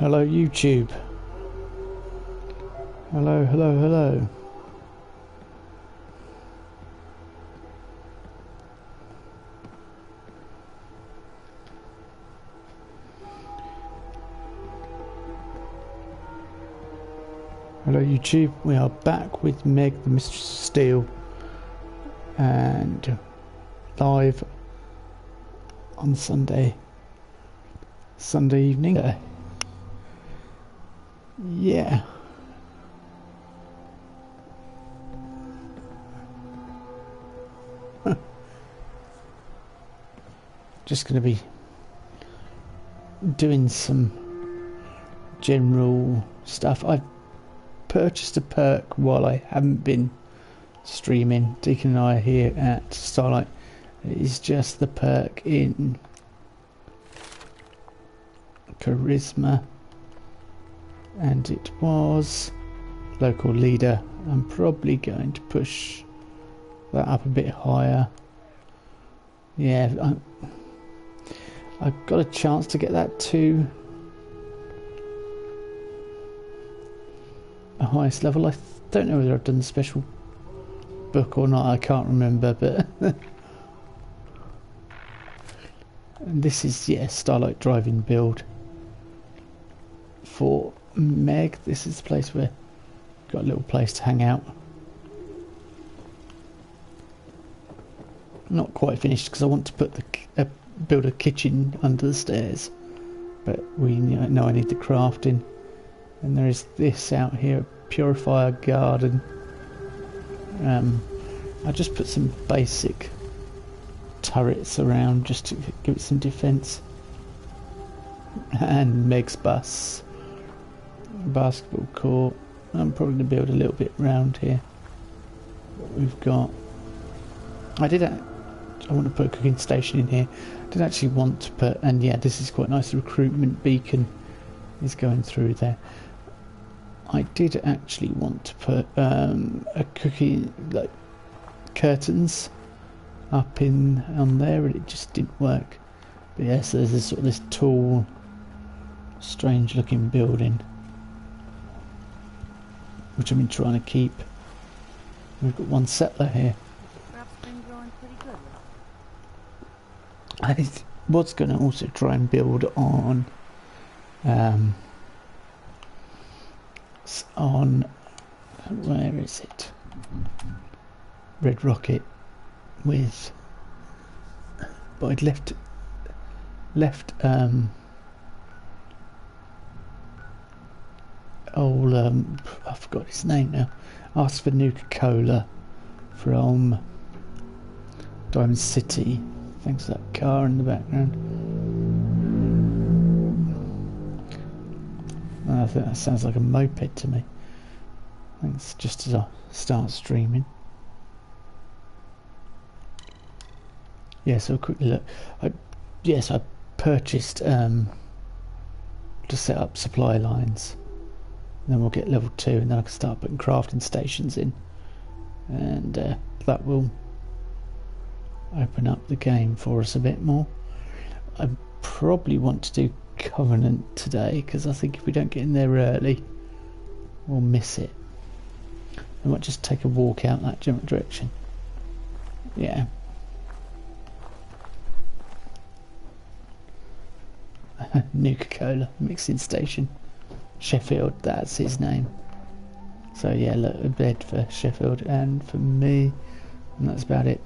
Hello YouTube. Hello, hello, hello. Hello YouTube, we are back with Meg the Mistress of Steel and live on Sunday evening. Yeah. Just going to be doing some general stuff. I've purchased a perk while I haven't been streaming. Deacon and I are here at Starlight. It is just the perk in Charisma, and it was local leader. I'm probably going to push that up a bit higher. Yeah, I've got a chance to get that to a highest level. I don't know whether I've done the special book or not, I can't remember, but and this is, yeah, Starlight driving build for Meg. This is the place where we've got a little place to hang out. Not quite finished because I want to put the build a kitchen under the stairs, but we know I need the crafting. And there is this out here, a purifier garden. I just put some basic turrets around just to give it some defence. And Meg's bus, basketball court. I'm probably going to build a little bit round here. What we've got. I want to put a cooking station in here. I did actually want to put, and yeah, this is quite nice. The recruitment beacon is going through there. I did actually want to put a cookie, like curtains up on there, and it just didn't work. But yes, there's this sort of this tall, strange looking building which I've been trying to keep. We've got one settler here. I was going to also try and build on where is it? Red Rocket with, but I'd left I forgot his name now. Asked for Nuka-Cola from Diamond City. Thanks to that car in the background. I think that sounds like a moped to me. I think it's just as I start streaming. Yeah, so quickly look. I purchased to set up supply lines. And then we'll get level 2, and then I can start putting crafting stations in. And that will open up the game for us a bit more. I probably want to do Covenant today, because I think if we don't get in there early, we'll miss it. I might just take a walk out that general direction. Yeah. Nuka-Cola mixing station. Sheffield, that's his name. So yeah, look, a bed for Sheffield and for me, and that's about it.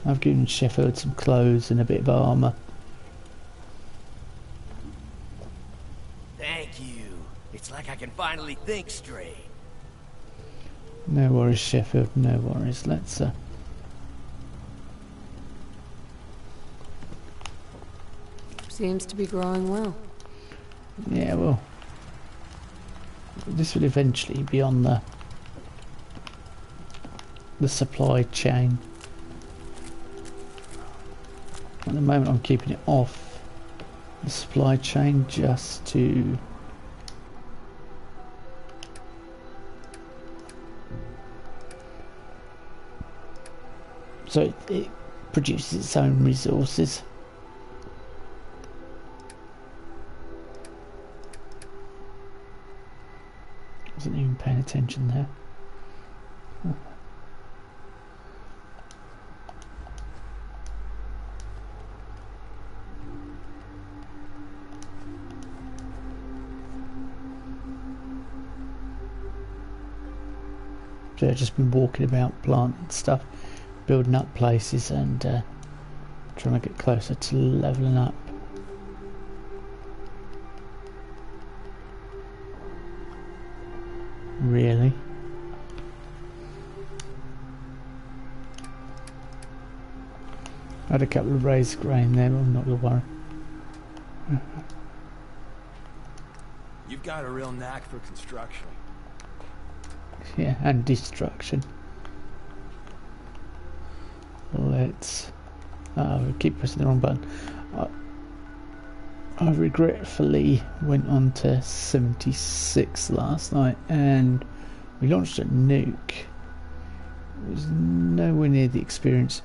I've given Sheffield some clothes and a bit of armour. Thank you. It's like I can finally think straight. No worries, Sheffield, no worries. Let's Seems to be growing well. yeah, well, this will eventually be on the supply chain. At the moment I'm keeping it off the supply chain just to so it produces its own resources. Wasn't even paying attention there. So I've just been walking about, planting stuff, building up places, and trying to get closer to leveling up. Really? I had a couple of raised grain there, but I'm not going to worry. You've got a real knack for construction. Yeah, and destruction. Let's... we keep pressing the wrong button. I regretfully went on to 76 last night and we launched a nuke. It was nowhere near the experience.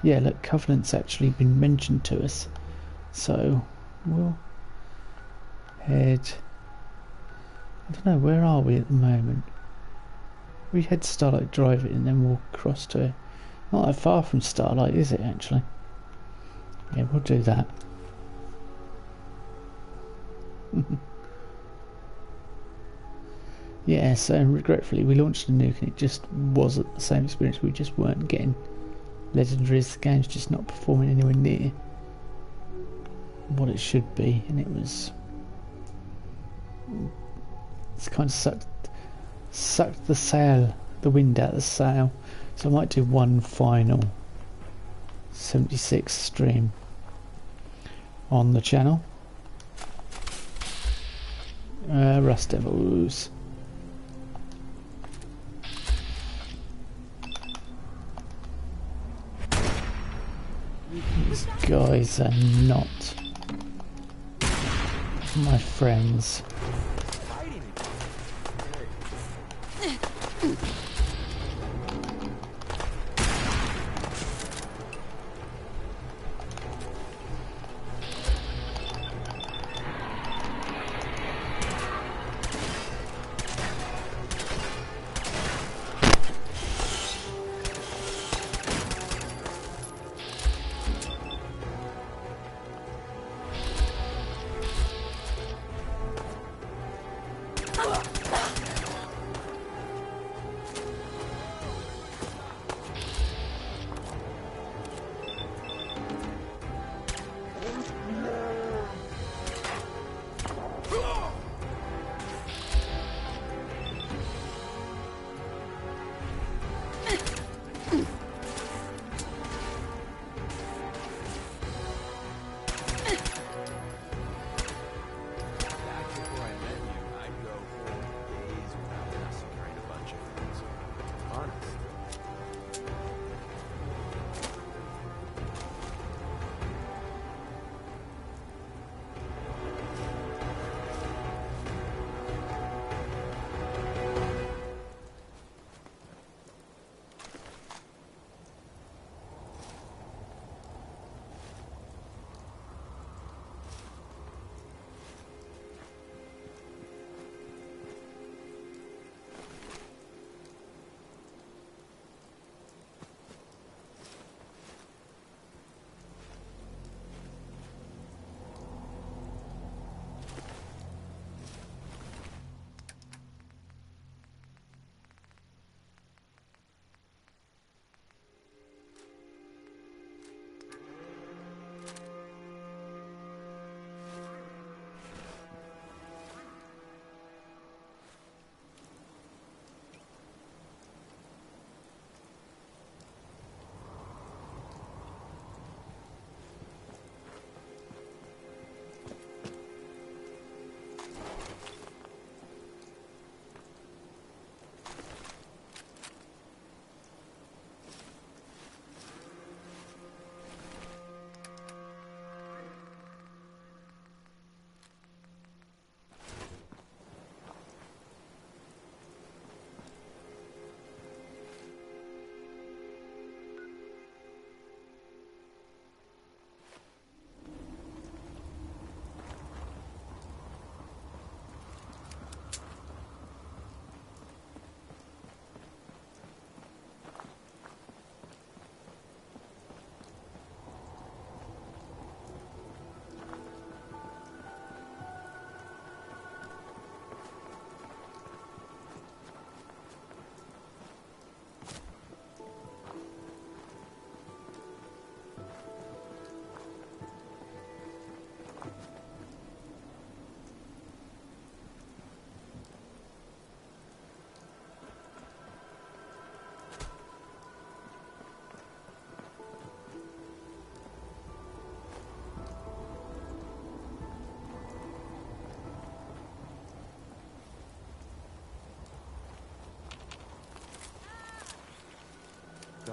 Yeah, look, Covenant's actually been mentioned to us. So, we'll head... I don't know, where are we at the moment? We head to Starlight Drive and then we'll cross to it. Not that far from Starlight, is it, actually? Yeah, we'll do that. Yeah, so regretfully we launched a nuke and it just wasn't the same experience. We just weren't getting legendaries. The game's just not performing anywhere near what it should be, and it's kind of sucked the wind out of the sail. So I might do one final 76 stream on the channel. Rust Devils. These guys are not my friends.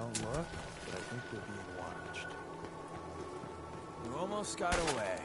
Don't look, but I think we're being watched. You almost got away.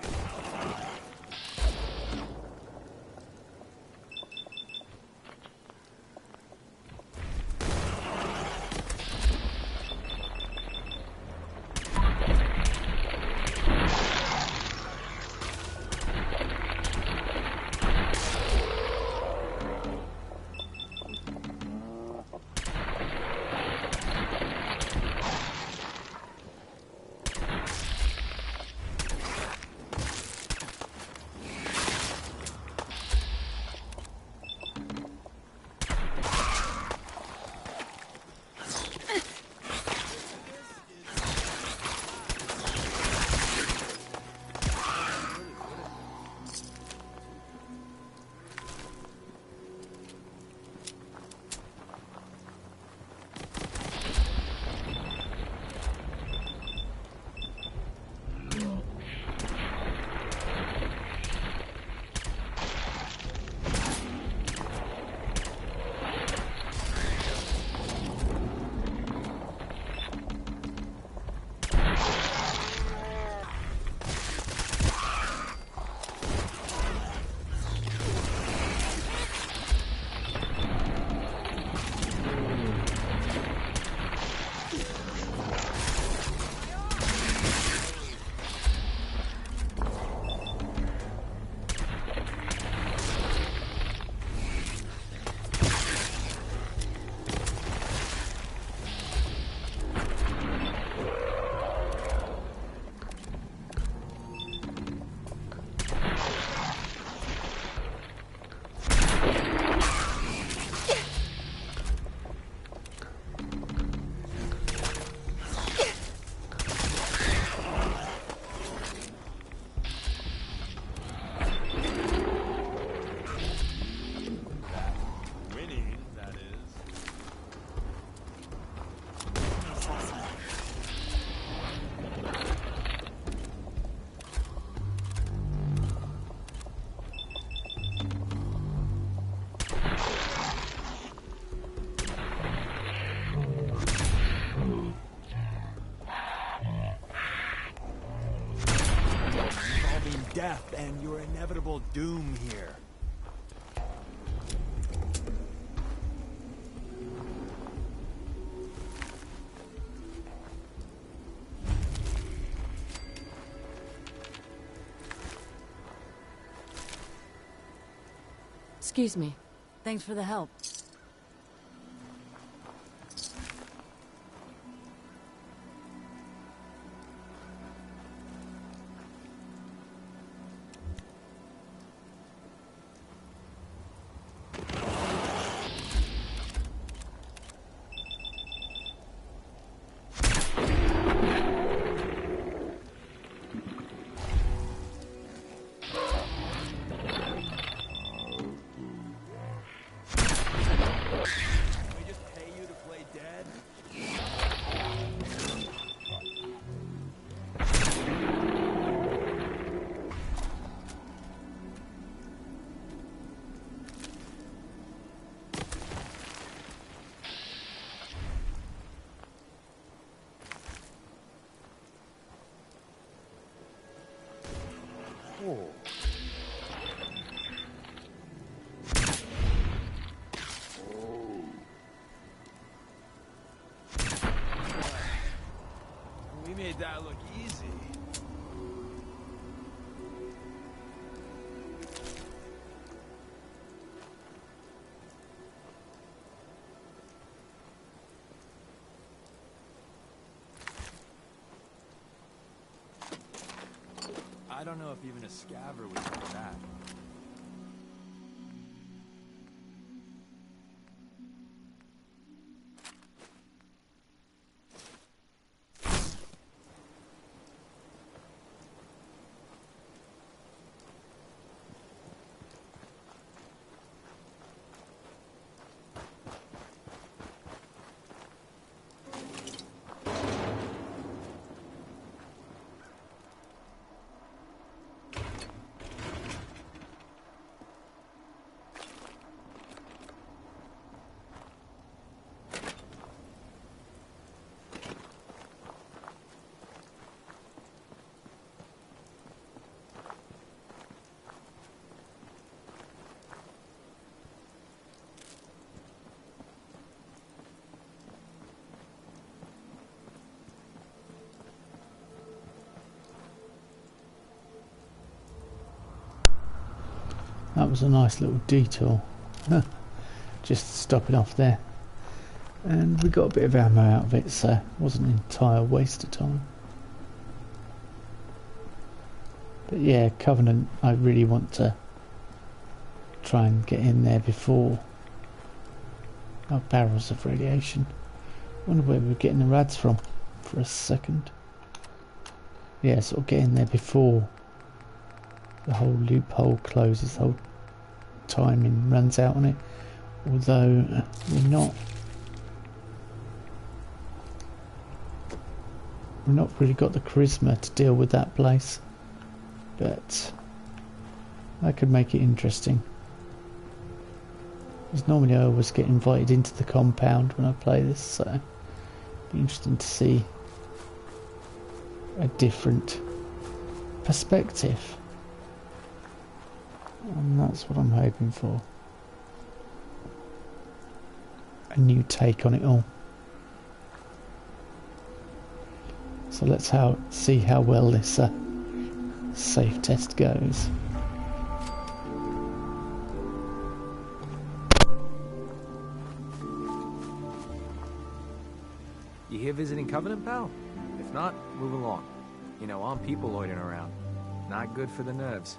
Death and your inevitable doom here. Excuse me. Thanks for the help. Oh. We made that look easy. I don't know if even a scaver would do that. that was a nice little detour. Just stopping off there. And we got a bit of ammo out of it, so it wasn't an entire waste of time. But yeah, Covenant, I really want to try and get in there before. Oh, barrels of radiation. Wonder where we're getting the rads from for a second. Yeah, sort of get in there before the whole loophole closes, the whole timing runs out on it. Although we've not really got the charisma to deal with that place, but that could make it interesting. Because normally I always get invited into the compound when I play this, so it'd be interesting to see a different perspective. And that's what I'm hoping for. A new take on it all. So let's see how well this safe test goes. You here visiting Covenant, pal? If not, move along. You know, armed people loitering around. Not good for the nerves.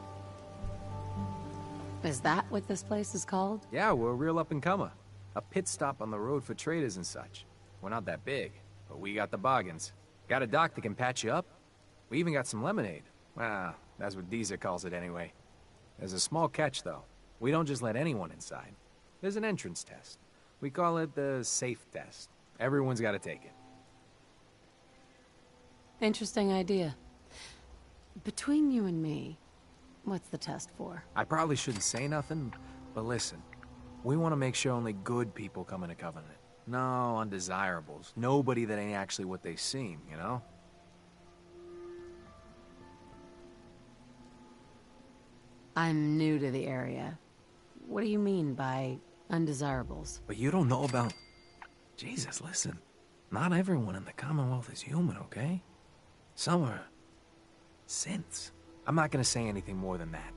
Is that what this place is called? Yeah, we're a real up-and-comer. A pit stop on the road for traders and such. We're not that big, but we got the bargains. Got a doc that can patch you up. We even got some lemonade. Well, that's what Deezer calls it anyway. There's a small catch, though. We don't just let anyone inside. There's an entrance test. We call it the safe test. Everyone's got to take it. Interesting idea. Between you and me, what's the test for? I probably shouldn't say nothing, but listen. We want to make sure only good people come into Covenant. No undesirables. Nobody that ain't actually what they seem, you know? I'm new to the area. What do you mean by undesirables? But you don't know about... Jesus, listen. Not everyone in the Commonwealth is human, okay? Some are... synths. I'm not gonna say anything more than that.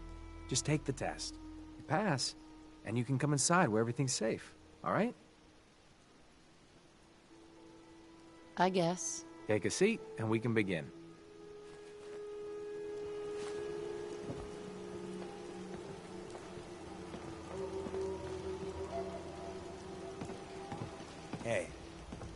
Just take the test. You pass, and you can come inside where everything's safe, alright? I guess. Take a seat, and we can begin. Hey,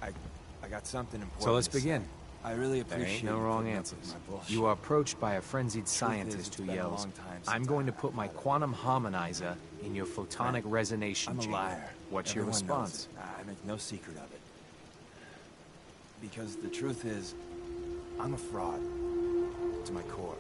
I got something important. So let's to say. begin. I really There appreciate ain't no you wrong putting up answers. with my bullshit. You are approached by a frenzied Truth scientist is, it's who been a yells, long time I'm since going to I put my had a- quantum harmonizer in your photonic resonation I'm a chamber. liar. What's your Everyone knows response? it. I make no secret of it. Because the truth is, I'm a fraud to my core.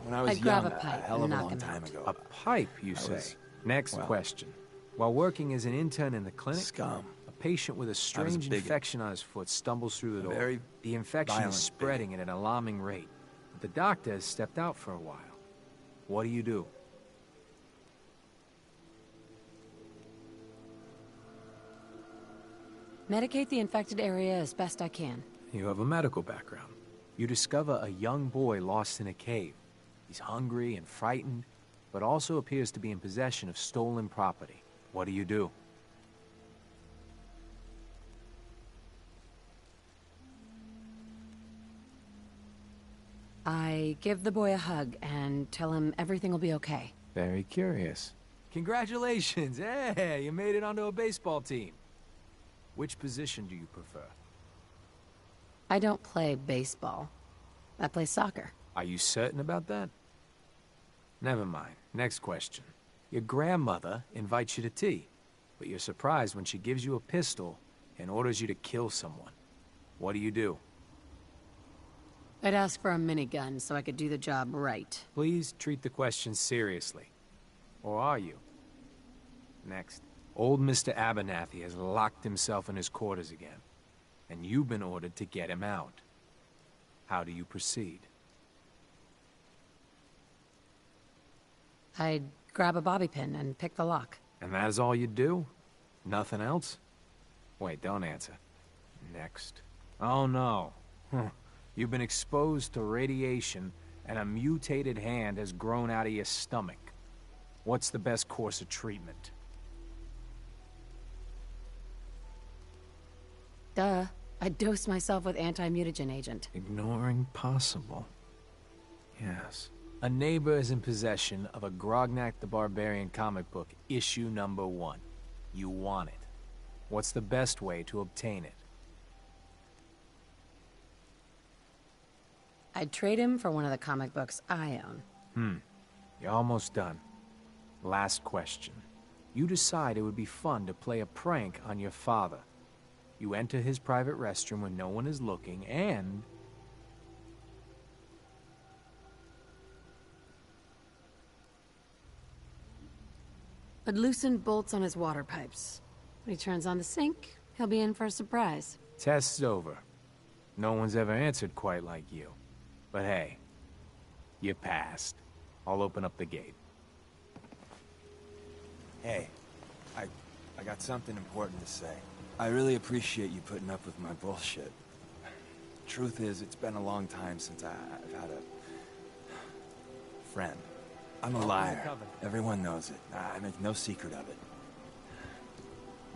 When I was I'd grab young, a pipe hell of and a knock long him time out. ago. A pipe, you say? was- Next well, question. While working as an intern in the clinic, Scum. a patient with a strange bigot. infection on his foot stumbles through the door. very The infection violent is spreading at an alarming rate. But the doctor has stepped out for a while. What do? Medicate the infected area as best I can. You have a medical background. You discover a young boy lost in a cave. He's hungry and frightened, but also appears to be in possession of stolen property. What do? I give the boy a hug and tell him everything will be okay. Very curious. Congratulations! Hey, you made it onto a baseball team. Which position do you prefer? I don't play baseball. I play soccer. Are you certain about that? Never mind. Next question. Your grandmother invites you to tea, but you're surprised when she gives you a pistol and orders you to kill someone. What do? I'd ask for a minigun so I could do the job right. Please treat the question seriously. Or are you? Next. Old Mr. Abernathy has locked himself in his quarters again, and you've been ordered to get him out. How do you proceed? I'd grab a bobby pin and pick the lock. And that is all you do? Nothing else? Wait, don't answer. Next. Oh no. You've been exposed to radiation, and a mutated hand has grown out of your stomach. What's the best course of treatment? Duh. I dosed myself with anti-mutagen agent. Ignoring possible. Yes. A neighbor is in possession of a Grognak the Barbarian comic book, issue number 1. You want it. What's the best way to obtain it? I'd trade him for one of the comic books I own. You're almost done. Last question. You decide it would be fun to play a prank on your father. You enter his private restroom when no one is looking, and... I'd loosen bolts on his water pipes. When he turns on the sink, he'll be in for a surprise. Test's over. No one's ever answered quite like you. But hey, you passed. I'll open up the gate. Hey, I got something important to say. I really appreciate you putting up with my bullshit. Truth is, it's been a long time since I've had a friend. I'm a liar. Everyone knows it. I make no secret of it.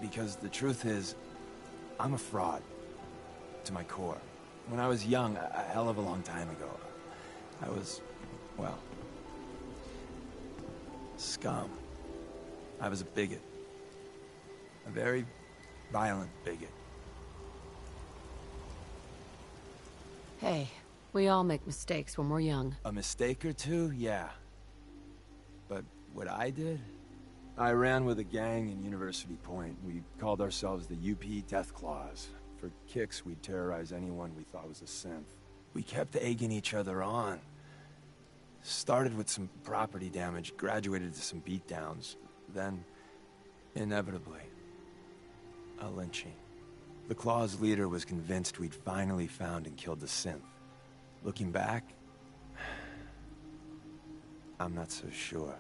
Because the truth is, I'm a fraud. To my core. When I was young, a hell of a long time ago, I was, well, scum. I was a bigot. A very violent bigot. Hey, we all make mistakes when we're young. A mistake or two, yeah. But what I did? I ran with a gang in University Point. We called ourselves the UP Death Claws. For kicks, we'd terrorize anyone we thought was a synth. We kept egging each other on. Started with some property damage, graduated to some beatdowns. Then, inevitably, a lynching. The Claws' leader was convinced we'd finally found and killed the synth. Looking back, I'm not so sure.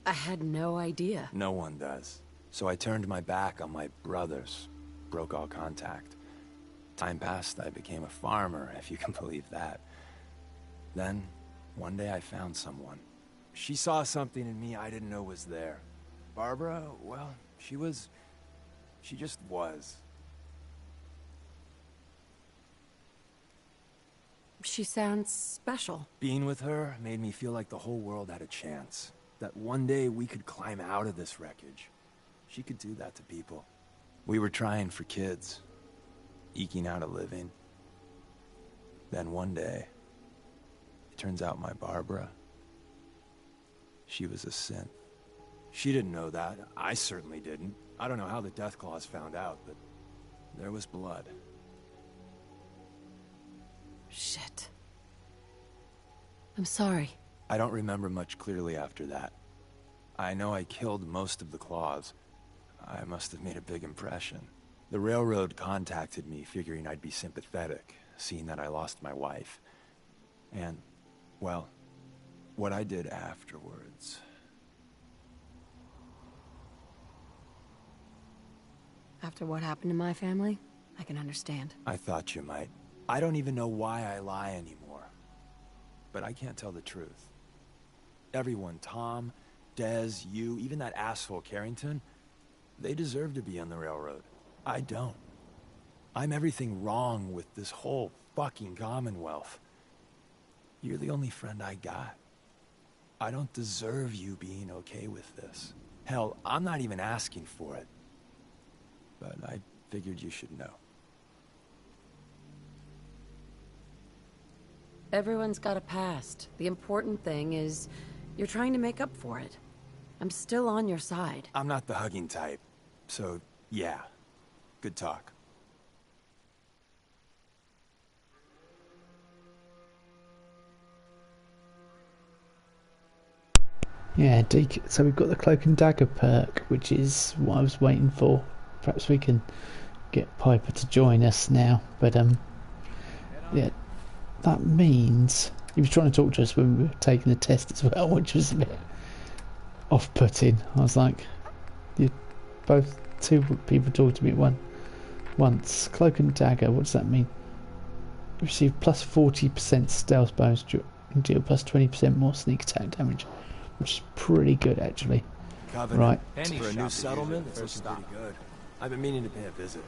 I had no idea. No one does. So I turned my back on my brothers, broke all contact. Time passed, I became a farmer, if you can believe that. Then, one day I found someone. She saw something in me I didn't know was there. Barbara, well, she just was. She sounds special. Being with her made me feel like the whole world had a chance. That one day we could climb out of this wreckage. She could do that to people. We were trying for kids, eking out a living. Then one day, it turns out my Barbara, she was a synth. She didn't know that. I certainly didn't. I don't know how the Death Claws found out, but there was blood. Shit. I'm sorry. I don't remember much clearly after that. I know I killed most of the Claws. I must have made a big impression. The railroad contacted me, figuring I'd be sympathetic, seeing that I lost my wife. And, well, what I did afterwards... After what happened to my family, I can understand. I thought you might. I don't even know why I lie anymore. But I can't tell the truth. Everyone, Tom, Dez, you, even that asshole Carrington, they deserve to be on the railroad. I don't. I'm everything wrong with this whole fucking Commonwealth. You're the only friend I got. I don't deserve you being okay with this. Hell, I'm not even asking for it. But I figured you should know. Everyone's got a past. The important thing is you're trying to make up for it. I'm still on your side. I'm not the hugging type. So, yeah. Good talk. Yeah, so we've got the Cloak and Dagger perk, which is what I was waiting for. Perhaps we can get Piper to join us now. But, yeah, that means he was trying to talk to us when we were taking the test as well, which was a bit off-putting. I was like, two people talk to me at once. Cloak and Dagger, what does that mean? Receive plus 40% stealth bonus and deal plus 20% more sneak attack damage, which is pretty good actually. Covenant. Right. For a new settlement, it's looking pretty good. I've been meaning to pay a visit.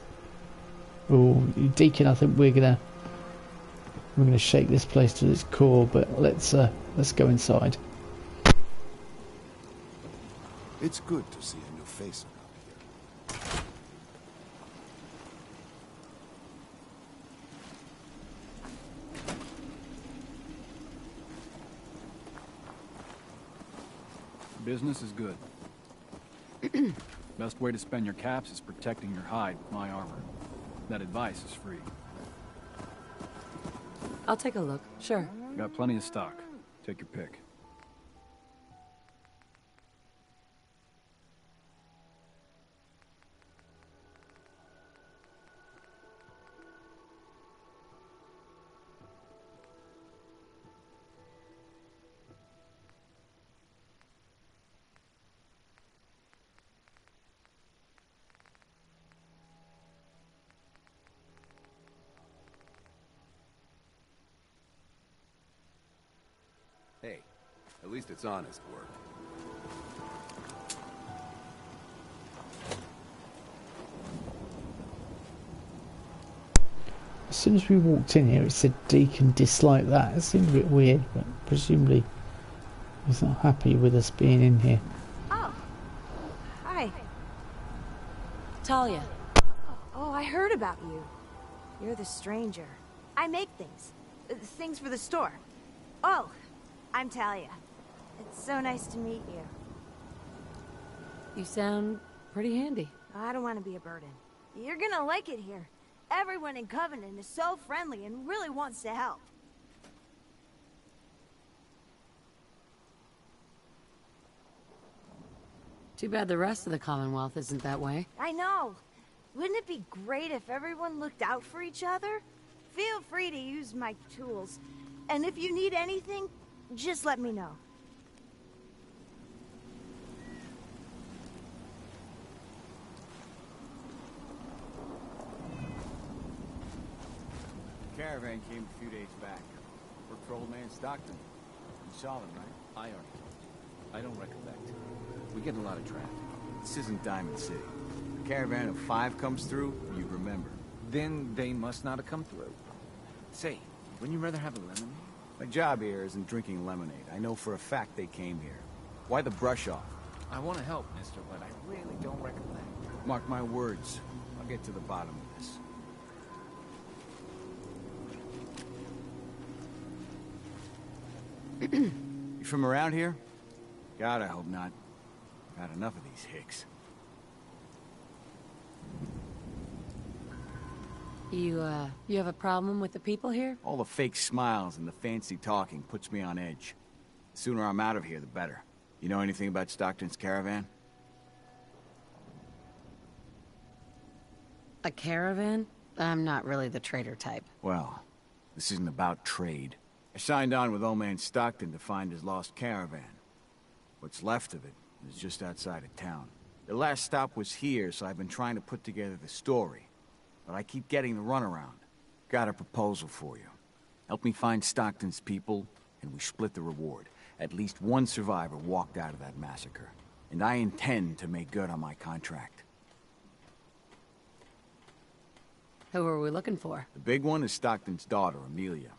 Oh, Deacon, I think we're gonna shake this place to its core, but let's go inside. It's good to see a new face around here. Business is good. Best way to spend your caps is protecting your hide with my armor. That advice is free. I'll take a look, sure. Got plenty of stock. Take your pick. Hey, at least it's honest work. As soon as we walked in here, it said Deacon disliked that. It seemed a bit weird, but presumably he's not happy with us being in here. Oh. Hi. Talia. Oh, I heard about you. You're the stranger. I make things. Things for the store. Oh, I'm Talia. It's so nice to meet you. You sound pretty handy. I don't want to be a burden. You're gonna like it here. Everyone in Covenant is so friendly and really wants to help. Too bad the rest of the Commonwealth isn't that way. I know. Wouldn't it be great if everyone looked out for each other? Feel free to use my tools. And if you need anything, just let me know. Caravan came a few days back. Worked for old man Stockton. You saw him, right? I already told you. I don't recollect. We get a lot of traffic. This isn't Diamond City. A caravan of 5 comes through, you remember. Then they must not have come through. Say, wouldn't you rather have a lemonade? My job here isn't drinking lemonade. I know for a fact they came here. Why the brush off? I want to help, mister, but I really don't recollect. Mark my words. I'll get to the bottom of this. You from around here? God, I hope not. I've had enough of these hicks. You have a problem with the people here? All the fake smiles and the fancy talking puts me on edge. The sooner I'm out of here, the better. You know anything about Stockton's caravan? A caravan? I'm not really the trader type. Well, this isn't about trade. I signed on with old man Stockton to find his lost caravan. What's left of it is just outside of town. The last stop was here, so I've been trying to put together the story. But I keep getting the runaround. Got a proposal for you. Help me find Stockton's people, and we split the reward. At least one survivor walked out of that massacre. And I intend to make good on my contract. Who are we looking for? The big one is Stockton's daughter, Amelia.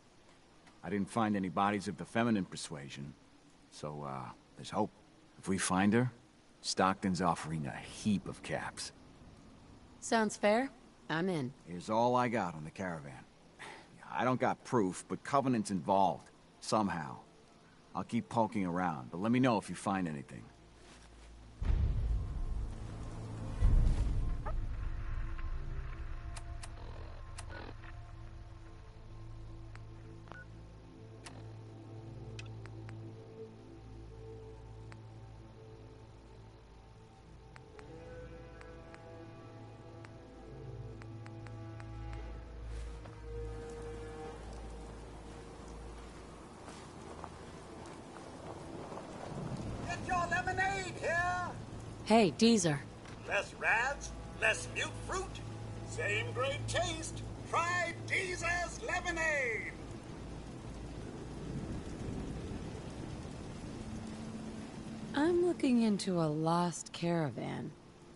I didn't find any bodies of the feminine persuasion, so, there's hope. If we find her, Stockton's offering a heap of caps. Sounds fair. I'm in. Here's all I got on the caravan. I don't got proof, but Covenant's involved. Somehow. I'll keep poking around, but let me know if you find anything. Hey, Deezer. Less rads, less mute fruit, same great taste. Try Deezer's lemonade! I'm looking into a lost caravan.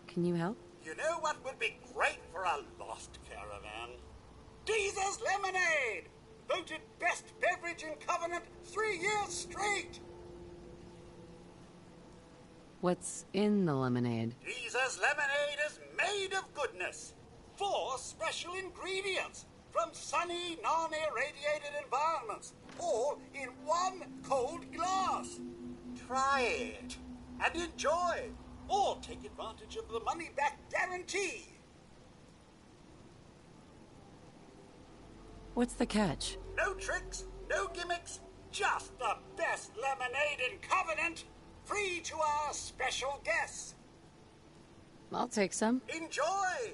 Can you help? You know what would be great for a lost caravan? Deezer's lemonade! Voted best beverage in Covenant 3 years straight! What's in the lemonade? Deezer's lemonade is made of goodness. 4 special ingredients from sunny, non-irradiated environments, all in 1 cold glass. Try it and enjoy, or take advantage of the money-back guarantee. What's the catch? No tricks, no gimmicks, just the best lemonade in Covenant, free to our special guests. I'll take some. Enjoy!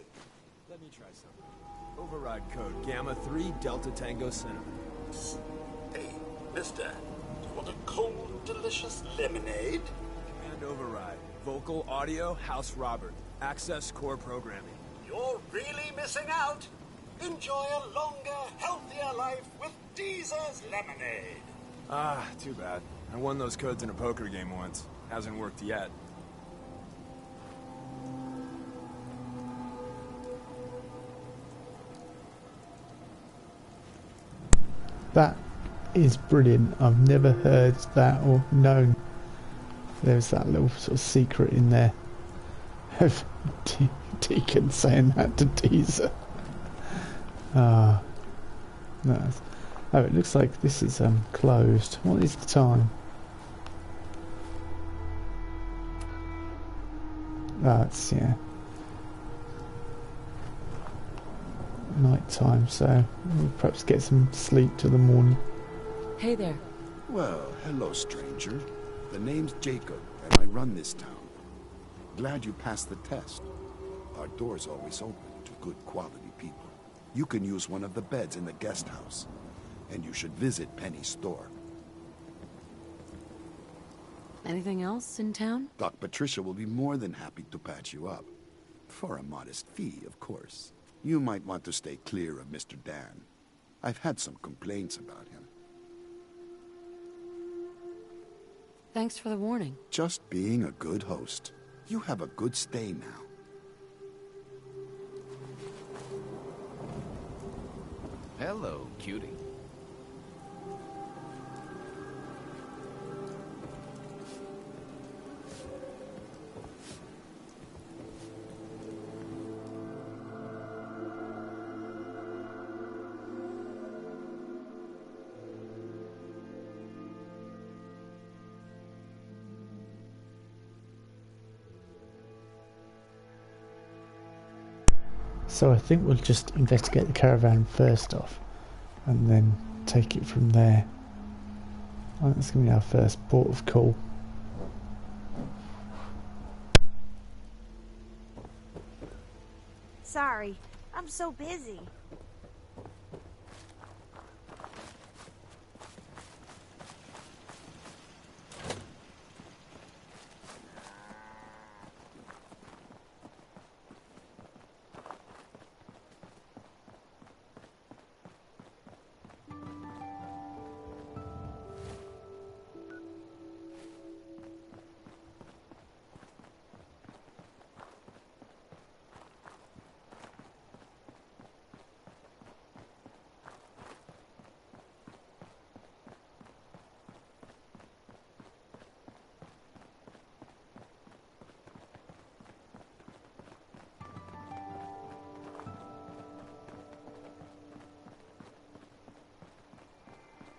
Let me try something. Override code Gamma 3 Delta Tango Cinnamon. Hey, mister, do you want a cold, delicious lemonade? Command override. Vocal, audio, House Robert. Access core programming. You're really missing out. Enjoy a longer, healthier life with Deezer's lemonade. Ah, too bad. I won those codes in a poker game once. Hasn't worked yet. That is brilliant. I've never heard that or known there's that little sort of secret in there of Deacon saying that to Deezer. Ah, nice. Oh, it looks like this is closed. What is the time? It's night time, so we'll perhaps get some sleep till the morning. Hey there. Well, hello, stranger. The name's Jacob, and I run this town. Glad you passed the test. Our door's always open to good quality people. You can use one of the beds in the guest house, and you should visit Penny's store. Anything else in town? Doc Patricia will be more than happy to patch you up. For a modest fee, of course. You might want to stay clear of Mr. Dan. I've had some complaints about him. Thanks for the warning. Just being a good host. You have a good stay now. Hello, cutie. So I think we'll just investigate the caravan first off and then take it from there. I think that's going to be our first port of call. Sorry, I'm so busy.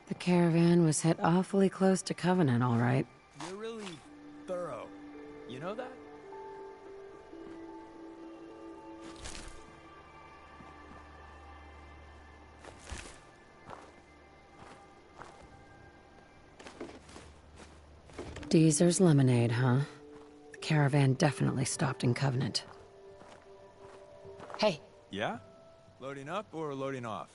The caravan was hit awfully close to Covenant, all right. You're really thorough. You know that? Deezer's lemonade, huh? The caravan definitely stopped in Covenant. Hey. Yeah? Loading up or loading off?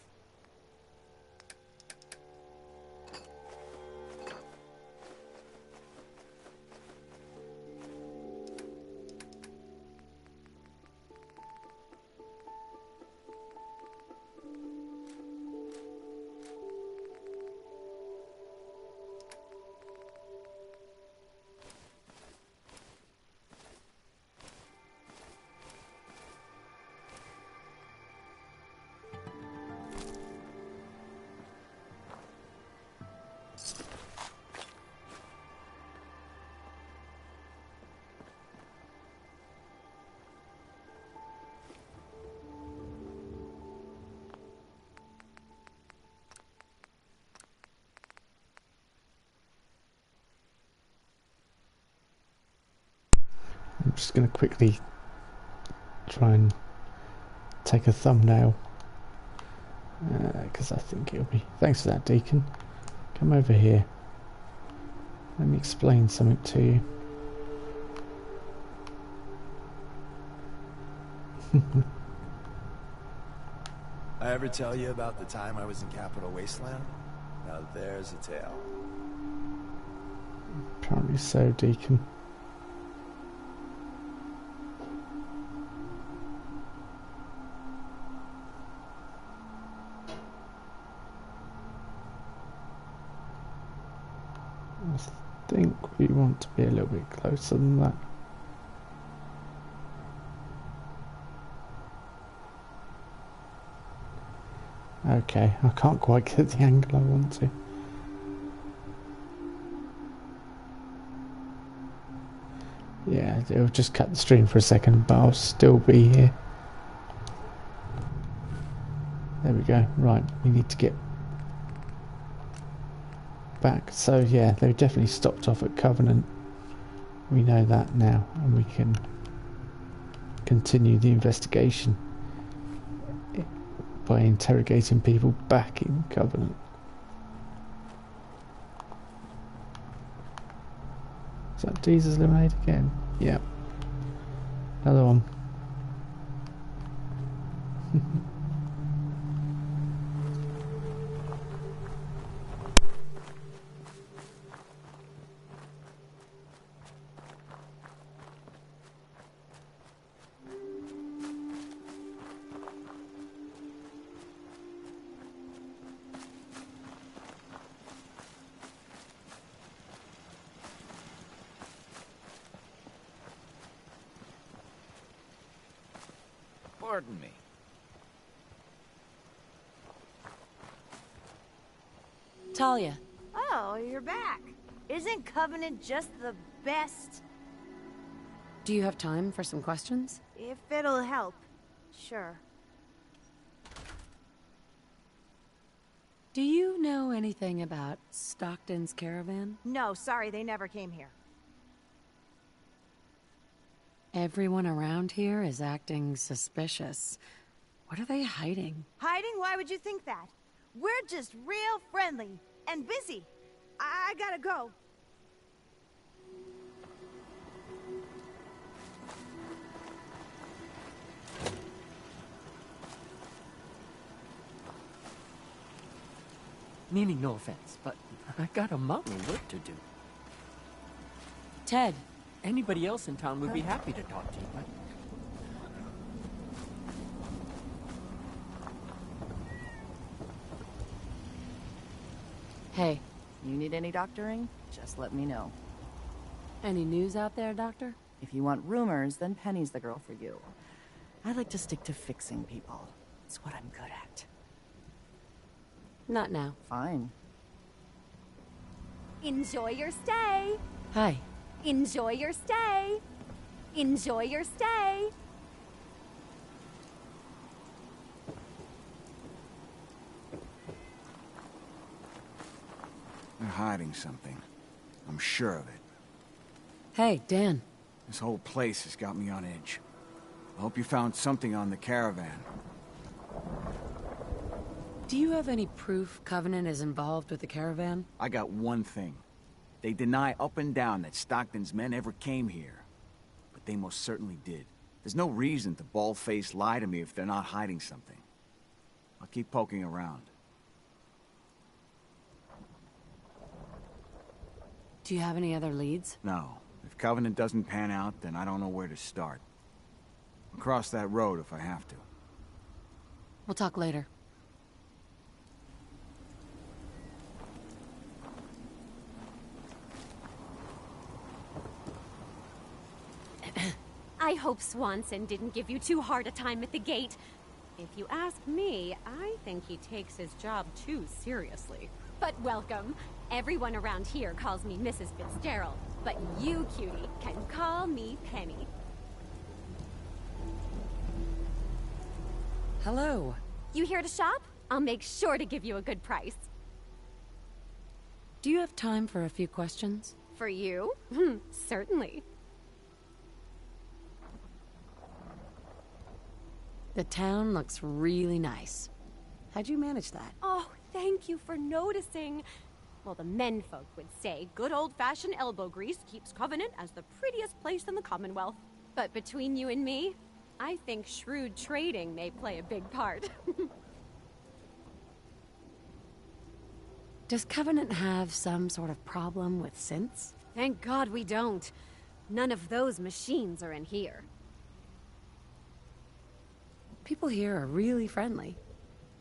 I'm just going to quickly try and take a thumbnail. Because I think it'll be... Thanks for that, Deacon. Come over here. Let me explain something to you. I ever tell you about the time I was in Capital Wasteland? Now there's a tale. Apparently so, Deacon. I think we want to be a little bit closer than that. Okay, I can't quite get the angle I want to. Yeah, it'll just cut the stream for a second, but I'll still be here. There we go. Right, we need to get back. So yeah, they definitely stopped off at Covenant. We know that now, and we can continue the investigation by interrogating people back in Covenant. Is that Deezer's lemonade again? Yeah. Another one. Pardon me. Talia. Oh, you're back. Isn't Covenant just the best? Do you have time for some questions? If it'll help, sure. Do you know anything about Stockton's caravan? No, sorry, they never came here. Everyone around here is acting suspicious. What are they hiding? Hiding? Why would you think that? We're just real friendly and busy. I gotta go. Meaning no offense, but I got a mountain of work to do. Ted. Anybody else in town would be happy to talk to you, but... Hey. You need any doctoring? Just let me know. Any news out there, Doctor? If you want rumors, then Penny's the girl for you. I like to stick to fixing people. It's what I'm good at. Not now. Fine. Enjoy your stay. Hi. Enjoy your stay. Enjoy your stay. They're hiding something. I'm sure of it. Hey, Dan. This whole place has got me on edge. I hope you found something on the caravan. Do you have any proof Covenant is involved with the caravan? I got one thing. They deny up and down that Stockton's men ever came here. But they most certainly did. There's no reason to bald-faced lie to me if they're not hiding something. I'll keep poking around. Do you have any other leads? No. If Covenant doesn't pan out, then I don't know where to start. I'll cross that road if I have to. We'll talk later. I hope Swanson didn't give you too hard a time at the gate. If you ask me, I think he takes his job too seriously. But welcome. Everyone around here calls me Mrs. Fitzgerald, but you, cutie, can call me Penny. Hello. You here to shop? I'll make sure to give you a good price. Do you have time for a few questions? For you? Certainly. The town looks really nice. How'd you manage that? Oh, thank you for noticing. Well, the menfolk would say good old-fashioned elbow grease keeps Covenant as the prettiest place in the Commonwealth. But between you and me, I think shrewd trading may play a big part. Does Covenant have some sort of problem with synths? Thank God we don't. None of those machines are in here. People here are really friendly.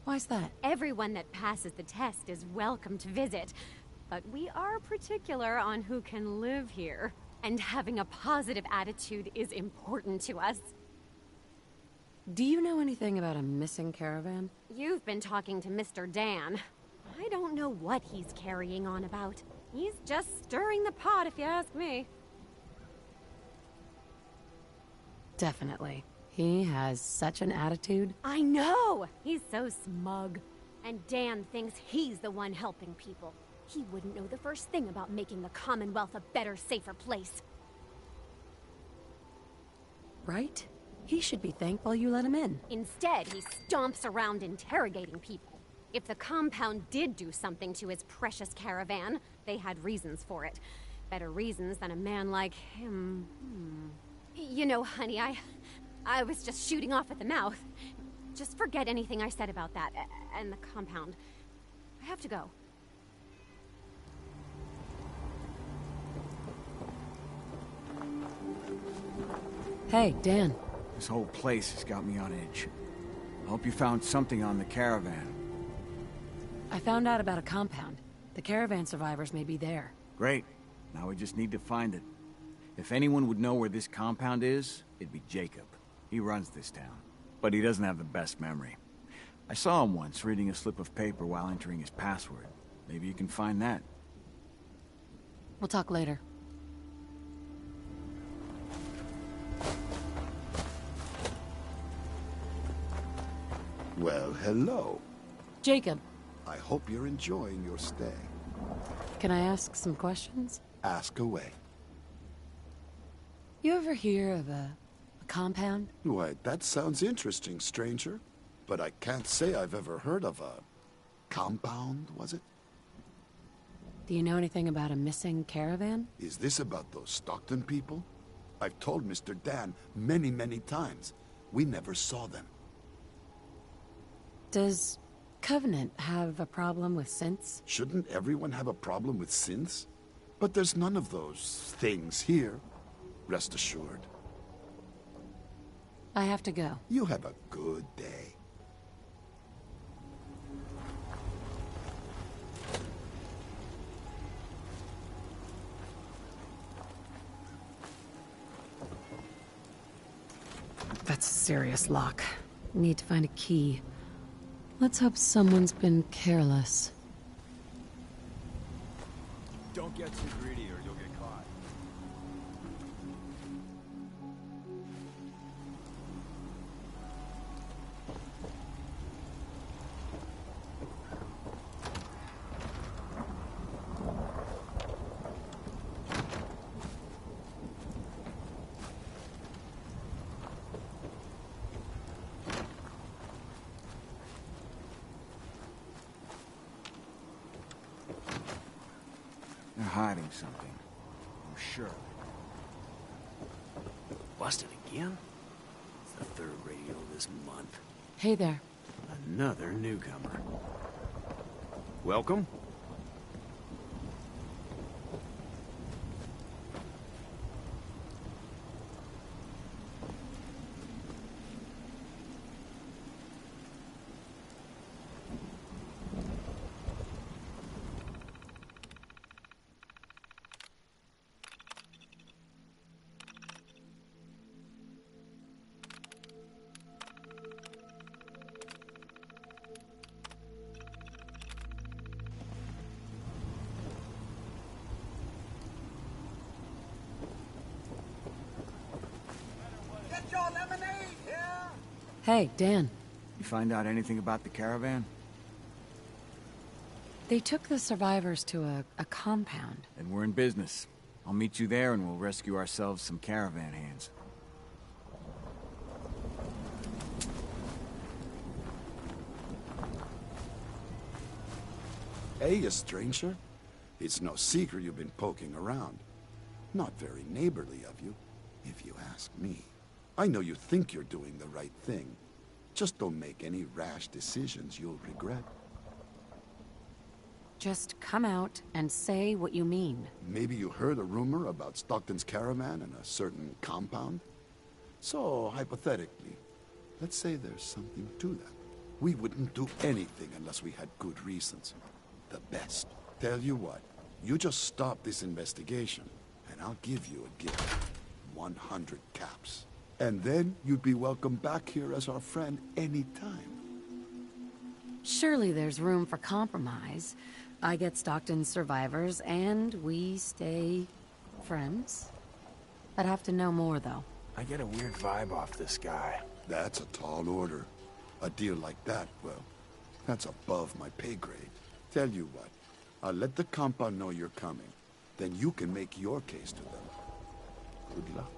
Why's that? Everyone that passes the test is welcome to visit, but we are particular on who can live here. And having a positive attitude is important to us. Do you know anything about a missing caravan? You've been talking to Mr. Dan. I don't know what he's carrying on about. He's just stirring the pot, if you ask me. Definitely. He has such an attitude. I know! He's so smug. And Dan thinks he's the one helping people. He wouldn't know the first thing about making the Commonwealth a better, safer place. Right? He should be thankful you let him in. Instead, he stomps around interrogating people. If the compound did do something to his precious caravan, they had reasons for it. Better reasons than a man like him. You know, honey, I was just shooting off at the mouth. Just forget anything I said about that and the compound. I have to go. Hey, Dan. This whole place has got me on edge. I hope you found something on the caravan. I found out about a compound. The caravan survivors may be there. Great. Now we just need to find it. If anyone would know where this compound is, it'd be Jacob. He runs this town. But he doesn't have the best memory. I saw him once reading a slip of paper while entering his password. Maybe you can find that. We'll talk later. Well, hello. Jacob. I hope you're enjoying your stay. Can I ask some questions? Ask away. You ever hear of a compound? Why, that sounds interesting, stranger. But I can't say I've ever heard of a compound, was it? Do you know anything about a missing caravan? Is this about those Stockton people? I've told Mr. Dan many, many times. We never saw them. Does Covenant have a problem with synths? Shouldn't everyone have a problem with synths? But there's none of those things here. Rest assured. I have to go. You have a good day. That's a serious lock. Need to find a key. Let's hope someone's been careless. Don't get too greedy or you'll get caught. They're hiding something. I'm sure. Busted again? It's the third radio this month. Hey there. Another newcomer. Welcome. Get your lemonade here! Hey, Dan. You find out anything about the caravan? They took the survivors to a compound. Then we're in business. I'll meet you there and we'll rescue ourselves some caravan hands. Hey, a stranger. It's no secret you've been poking around. Not very neighborly of you, if you ask me. I know you think you're doing the right thing. Just don't make any rash decisions you'll regret. Just come out and say what you mean. Maybe you heard a rumor about Stockton's caravan and a certain compound? So, hypothetically, let's say there's something to that. We wouldn't do anything unless we had good reasons. The best. Tell you what, you just stop this investigation, and I'll give you a gift. 100 caps. And then you'd be welcome back here as our friend anytime. Surely there's room for compromise. I get Stockton's survivors, and we stay friends. I'd have to know more, though. I get a weird vibe off this guy. That's a tall order. A deal like that, well, that's above my pay grade. Tell you what, I'll let the compound know you're coming. Then you can make your case to them. Good luck.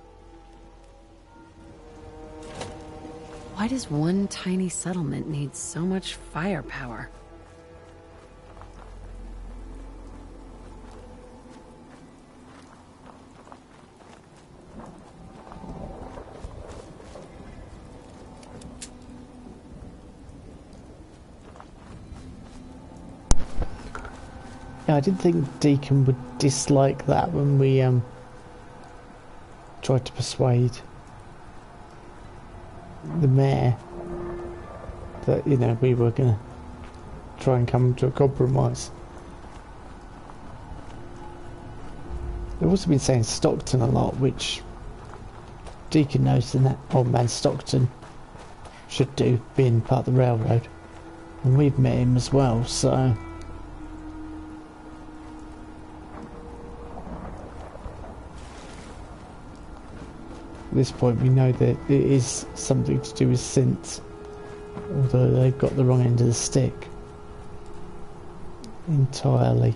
Why does one tiny settlement need so much firepower? Yeah, I didn't think Deacon would dislike that when we tried to persuade the mayor that, you know, we were gonna try and come to a compromise. They've also been saying Stockton a lot, which Deacon knows that old man Stockton should do, being part of the railroad. And we've met him as well, so... At this point we know that it is something to do with synths, although they've got the wrong end of the stick entirely.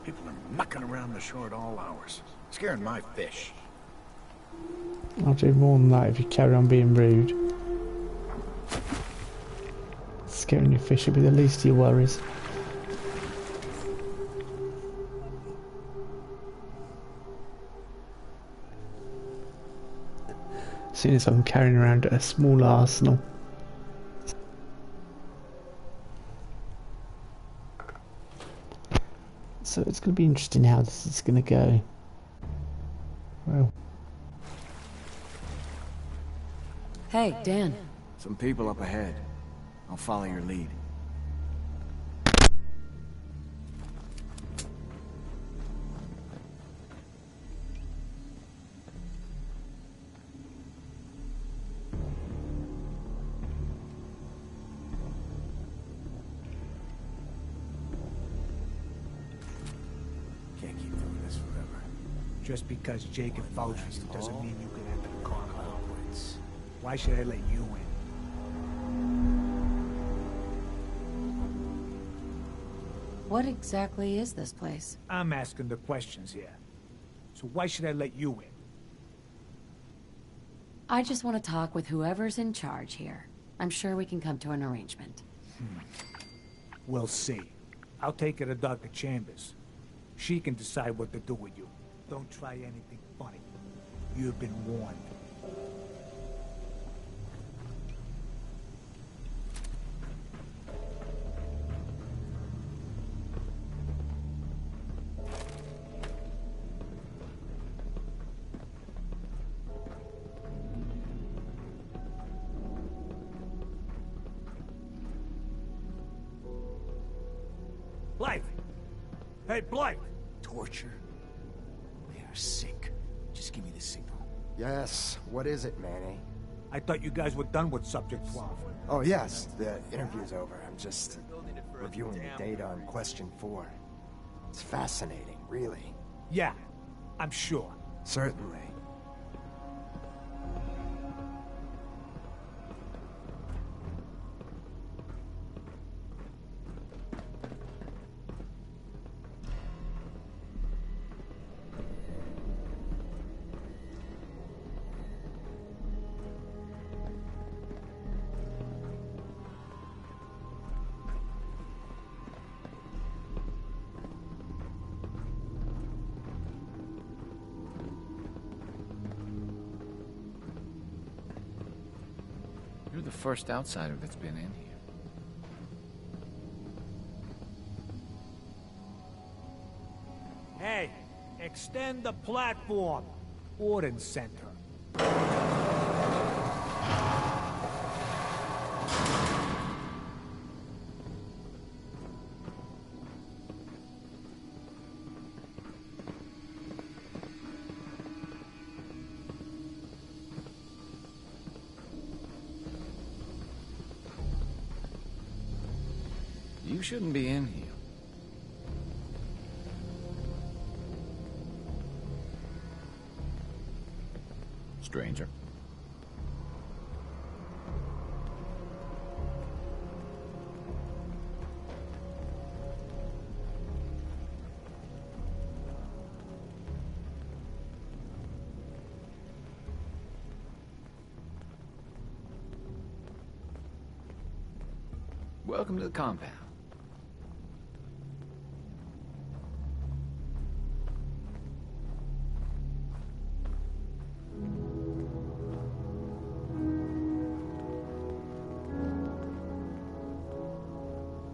People are mucking around the shore at all hours, scaring my fish. I'll do more than that if you carry on being rude. Scaring your fish will be the least of your worries. As soon as I'm carrying around a small arsenal. So it's going to be interesting how this is going to go. Well. Hey, Dan. Some people up ahead. I'll follow your lead. Can't keep doing this forever. Just because Jacob vouched for you doesn't mean you can enter the compound. Why should I let you in? What exactly is this place? I'm asking the questions here. So why should I let you in? I just want to talk with whoever's in charge here. I'm sure we can come to an arrangement. We'll see. I'll take her to Dr. Chambers. She can decide what to do with you. Don't try anything funny. You've been warned. Blythe! Hey, Blythe! Torture? They are sick. Just give me the signal. Yes, what is it, Manny? I thought you guys were done with Subject 12. Oh, yes, the interview's over. I'm just reviewing the data on Question 4. It's fascinating, really. Yeah, I'm sure. Certainly. You're the first outsider that's been in here. Hey, extend the platform. Warden Center. You shouldn't be in here. Stranger. Welcome to the compound.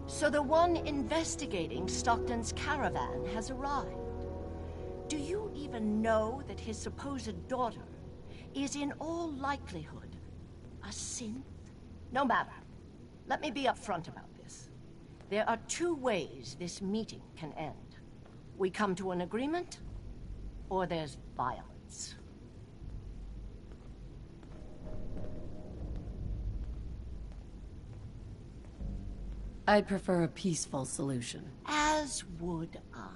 So the one investigating Stockton's caravan has arrived. Do you even know that his supposed daughter is in all likelihood a synth? No matter. Let me be upfront about this. There are two ways this meeting can end. We come to an agreement, or there's violence. I'd prefer a peaceful solution. As would I.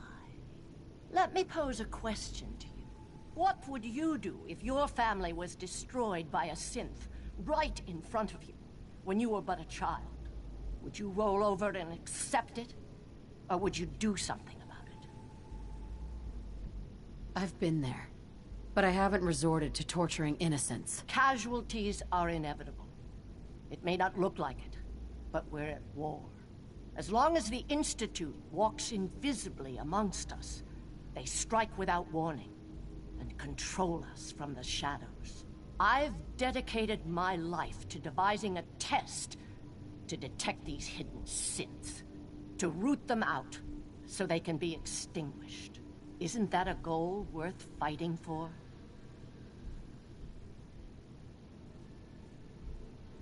Let me pose a question to you. What would you do if your family was destroyed by a synth right in front of you when you were but a child? Would you roll over and accept it? Or would you do something about it? I've been there, but I haven't resorted to torturing innocents. Casualties are inevitable. It may not look like it, but we're at war. As long as the Institute walks invisibly amongst us, they strike without warning and control us from the shadows. I've dedicated my life to devising a test to detect these hidden synths, to root them out so they can be extinguished. Isn't that a goal worth fighting for?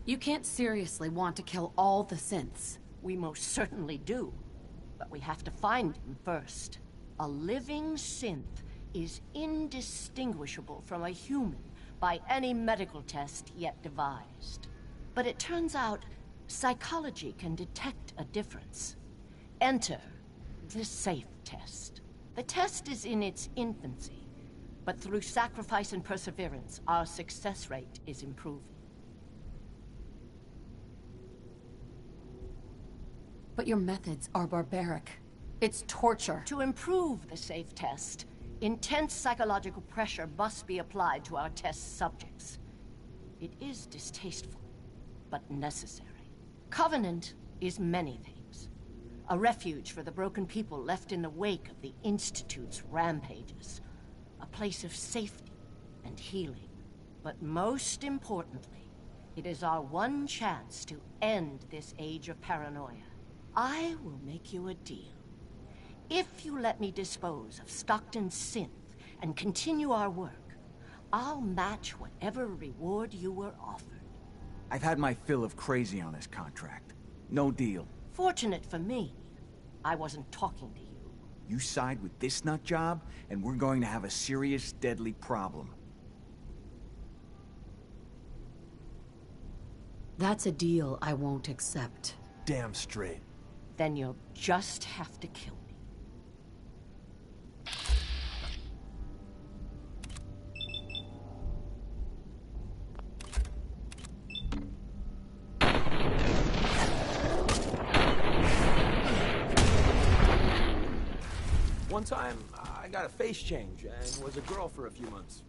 You can't seriously want to kill all the synths. We most certainly do, but we have to find them first. A living synth is indistinguishable from a human by any medical test yet devised. But it turns out psychology can detect a difference. Enter the safe test. The test is in its infancy, but through sacrifice and perseverance, our success rate is improving. But your methods are barbaric. It's torture. To improve the safe test, intense psychological pressure must be applied to our test subjects. It is distasteful, but necessary. Covenant is many things. A refuge for the broken people left in the wake of the Institute's rampages. A place of safety and healing. But most importantly, it is our one chance to end this age of paranoia. I will make you a deal. If you let me dispose of Stockton's synth and continue our work, I'll match whatever reward you were offered. I've had my fill of crazy on this contract. No deal. Fortunate for me, I wasn't talking to you. You side with this nut job, and we're going to have a serious, deadly problem. That's a deal I won't accept. Damn straight. Then you'll just have to kill me. One time, I got a face change and was a girl for a few months.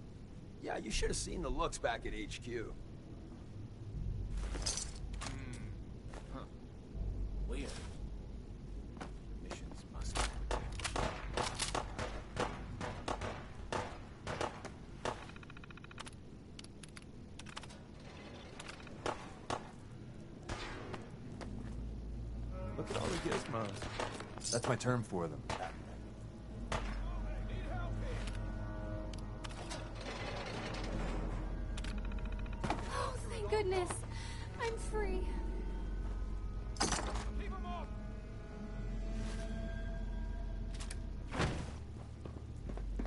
Yeah, you should have seen the looks back at HQ. Weird. Missions must Gizmos. That's my term for them. Oh, thank goodness. I'm free.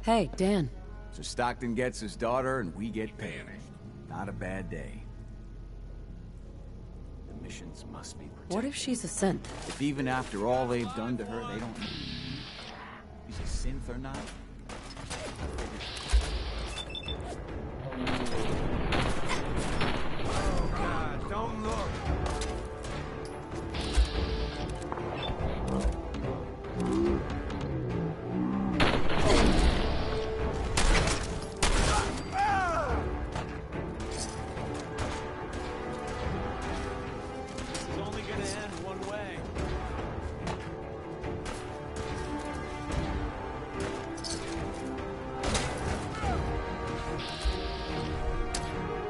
Hey, Dan. So Stockton gets his daughter and we get paid. Not a bad day. The missions must be protected. What if she's a synth? If even after all they've done to her, they don't know she's a synth or not. Oh, God, don't look. It's only gonna end one way.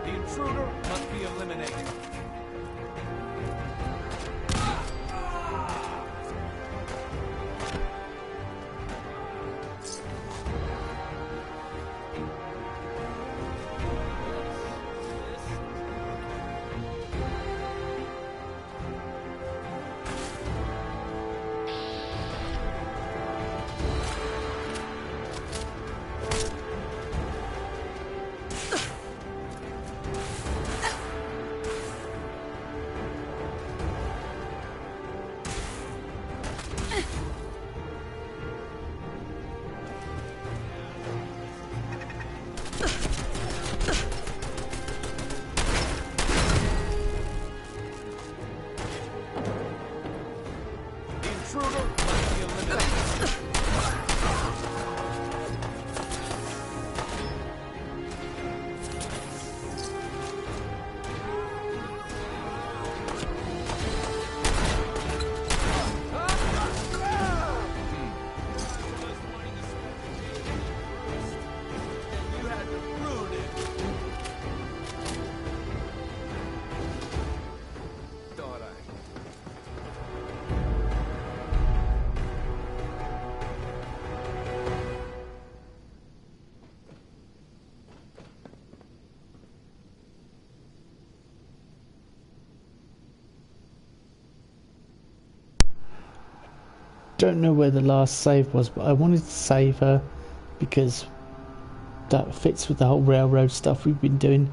The intruder must be eliminated. The intruder must be eliminated. You had to ruin it. Thought I. Don't know where the last save was, but I wanted to save her because that fits with the whole railroad stuff we've been doing.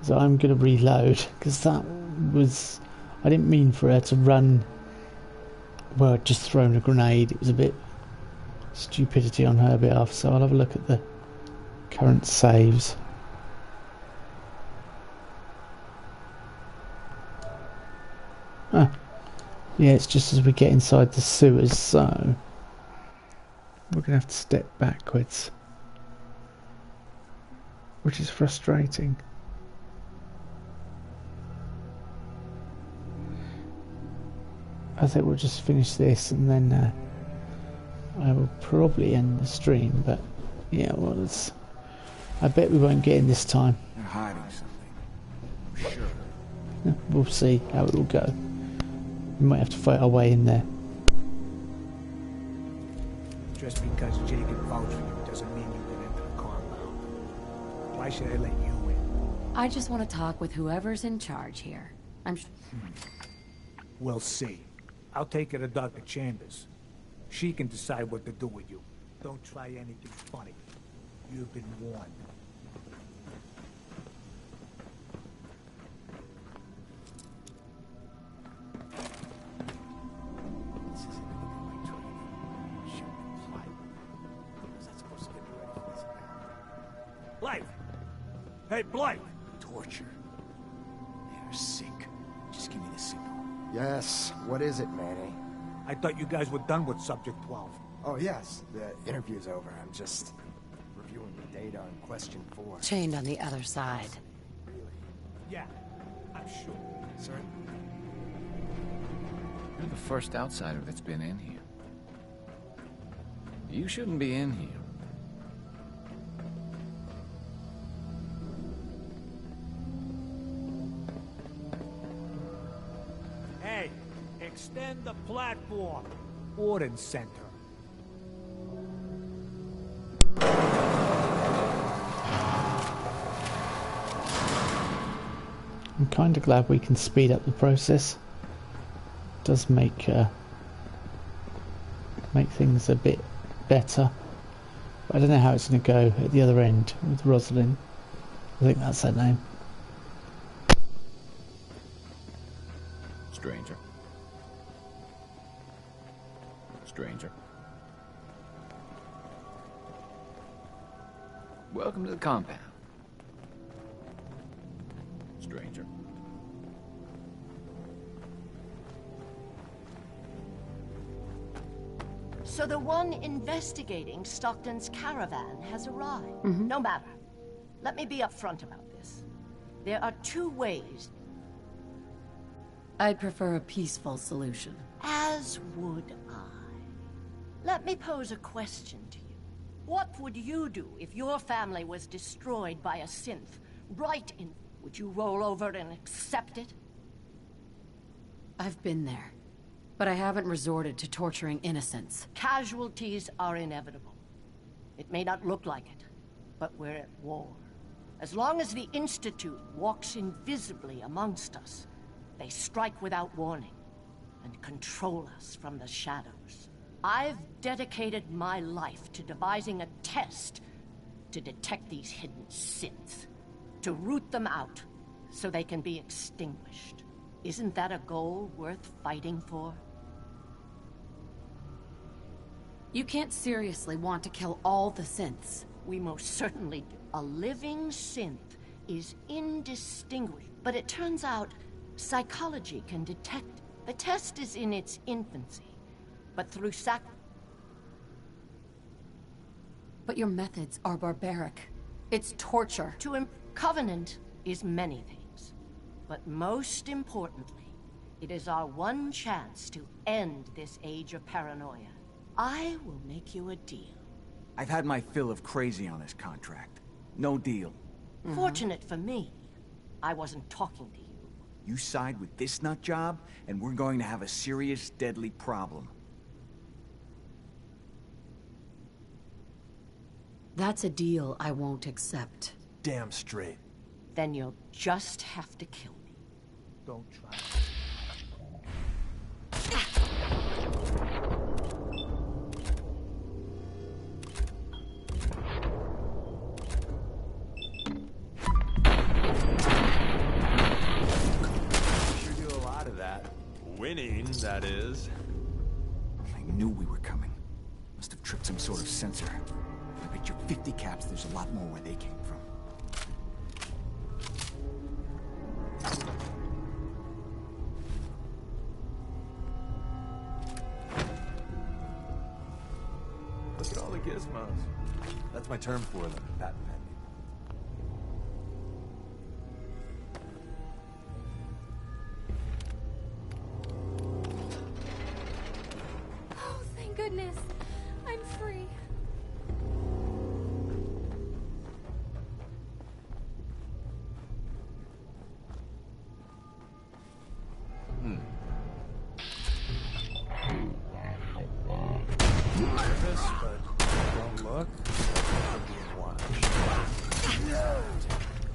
So I'm going to reload because that was... I didn't mean for her to run where I'd just thrown a grenade. It was a bit stupidity on her behalf, so I'll have a look at the current saves. Ah. Yeah, it's just as we get inside the sewers, so we're going to have to step backwards, which is frustrating. I think we'll just finish this and then I will probably end the stream, but yeah, well, I bet we won't get in this time. They're hiding something. I'm sure. We'll see how it will go. We might have to fight our way in there. Just because Jake can vouch for you doesn't mean you can enter the compound. Why should I let you in? I just want to talk with whoever's in charge here. We'll see. I'll take her to Dr. Chambers. She can decide what to do with you. Don't try anything funny. You've been warned. This isn't anything like training. Shoot the flight. Was I supposed to get ready for this now? Blythe! Hey, Blythe! Torture. They're sick. Just give me the signal. Yes, what is it, Manny? I thought you guys were done with Subject 12. Oh, yes, the interview's over. I'm just reviewing the data on question 4. Chained on the other side. Yeah, I'm sure. Sir? You're the first outsider that's been in here. You shouldn't be in here. Hey, Extend the platform. Ordin Center. I'm kind of glad we can speed up the process. It does make things a bit better. But I don't know how it's going to go at the other end with Rosalind. I think that's her name. Stranger. Stranger. Welcome to the compound. Stranger. So the one investigating Stockton's caravan has arrived. No matter. Let me be upfront about this. There are two ways. I'd prefer a peaceful solution. As would I. Let me pose a question to you. What would you do if your family was destroyed by a synth? Right in... Would you roll over and accept it? I've been there, but I haven't resorted to torturing innocents. Casualties are inevitable. It may not look like it, but we're at war. As long as the Institute walks invisibly amongst us, they strike without warning and control us from the shadows. I've dedicated my life to devising a test to detect these hidden synths, to root them out so they can be extinguished. Isn't that a goal worth fighting for? You can't seriously want to kill all the synths. We most certainly do. A living synth is indistinguishable, but it turns out psychology can detect it. The test is in its infancy, but through But your methods are barbaric. It's torture. Covenant is many things, but most importantly, it is our one chance to end this age of paranoia. I will make you a deal. I've had my fill of crazy on this contract. No deal. Fortunate for me, I wasn't talking to you. You side with this nut job, and we're going to have a serious, deadly problem. That's a deal I won't accept. Damn straight. Then you'll just have to kill me. Don't try. Sure do a lot of that. Winning, that is. I knew we were coming. Must have tripped some sort of sensor. I bet you 50 caps there's a lot more where they came from. Look at all the gizmos. That's my term for them, patent pending. Oh, thank goodness. I'm free. Nervous, but don't look. I'm being watched.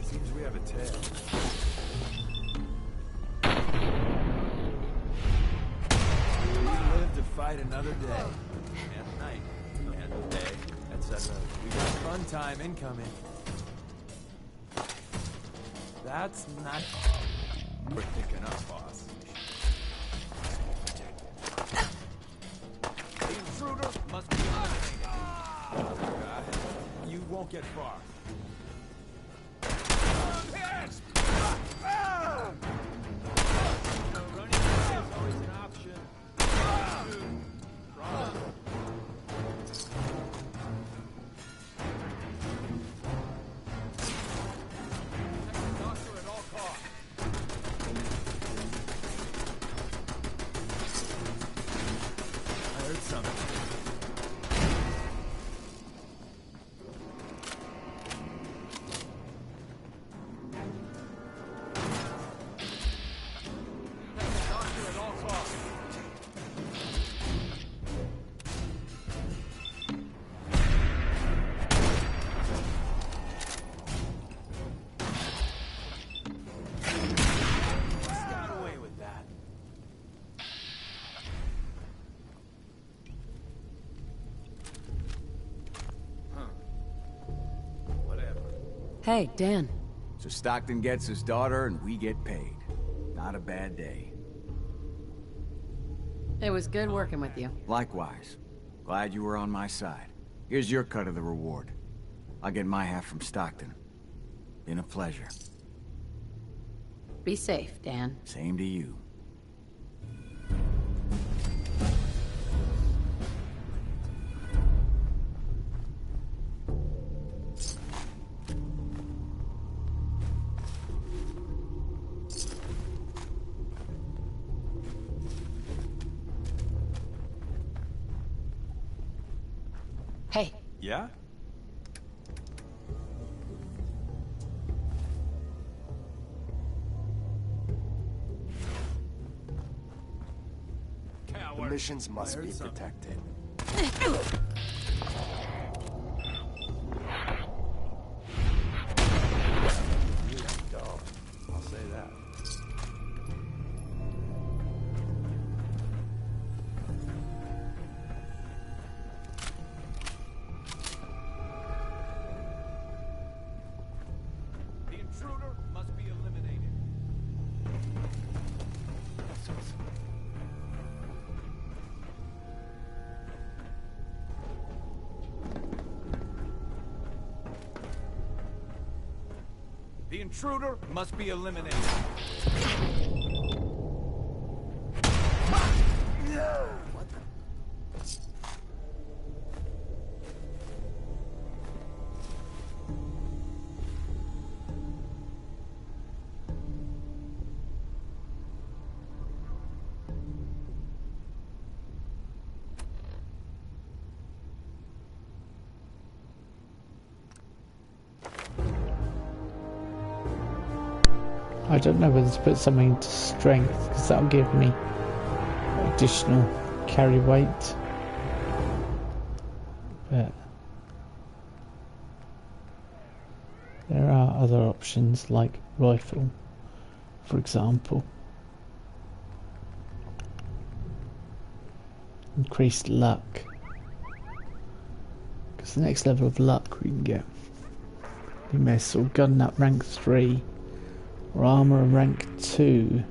Seems we have a tail. We live to fight another day. And night. And day. Etc. We got fun time incoming. That's not... We're picking up, boss. The intruder must be eliminated. You won't get far. Running away is always an option. Run. Doctor at all costs. I heard something. Hey, Dan. So Stockton gets his daughter and we get paid. Not a bad day. It was good working with you. Likewise. Glad you were on my side. Here's your cut of the reward. I'll get my half from Stockton. Been a pleasure. Be safe, Dan. Same to you. Hey. Yeah? The missions must be protected. I'll say that. The intruder must be eliminated. The intruder must be eliminated. I don't know whether to put something into strength, because that'll give me additional carry weight. But there are other options like rifle, for example. Increased luck. Because the next level of luck we can get. We may sort of gun up rank 3. Or armour rank 2.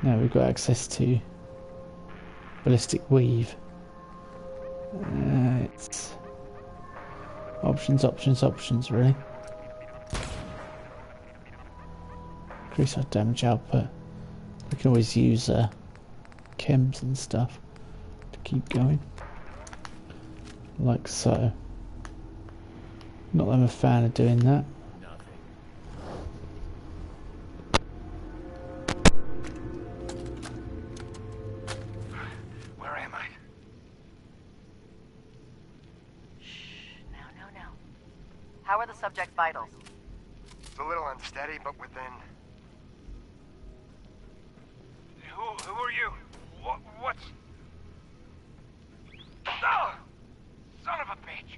Now we've got access to ballistic weave. It's options, options, options, really. Increase our damage output. We can always use chems and stuff to keep going. Like so. Not that I'm a fan of doing that. How are the subject's vitals? It's a little unsteady, but within. Who are you? What's... Ah! Son of a bitch!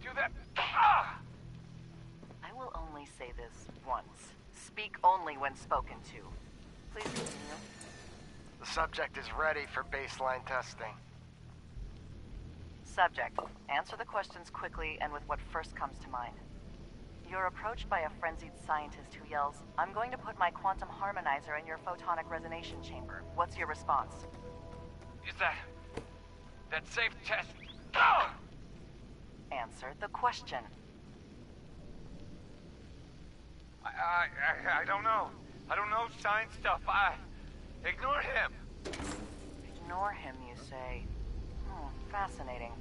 Do that... Ah! I will only say this once. Speak only when spoken to. Please continue. The subject is ready for baseline testing. Subject, answer the questions quickly and with what first comes to mind. You're approached by a frenzied scientist who yells, "I'm going to put my quantum harmonizer in your photonic resonation chamber." What's your response? Is that safe test? Ah! Answer the question. I don't know. I don't know science stuff. Ignore him. Ignore him, you say? Fascinating.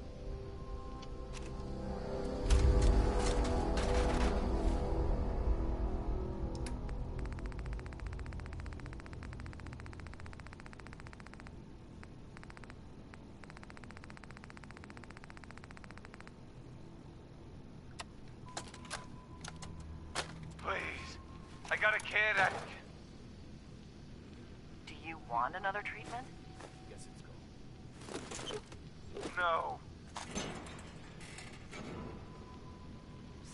Please. I got a kid. Do you want another treatment? Guess it's cool. No.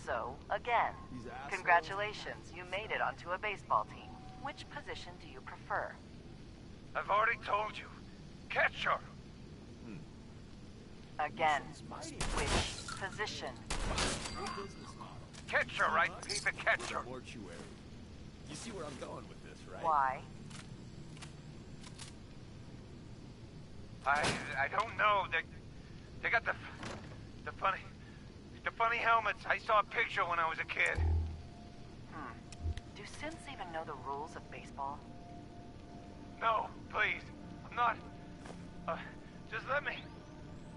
So, again, congratulations, you made it onto a baseball team. Which position do you prefer? I've already told you. Catcher. Again, which position? catcher, right? Be the catcher. Mortuary. You see where I'm going with this, right? Why? I don't know. They got the funny helmets. I saw a picture when I was a kid. Do synths even know the rules of baseball? No, please. I'm not. Just let me.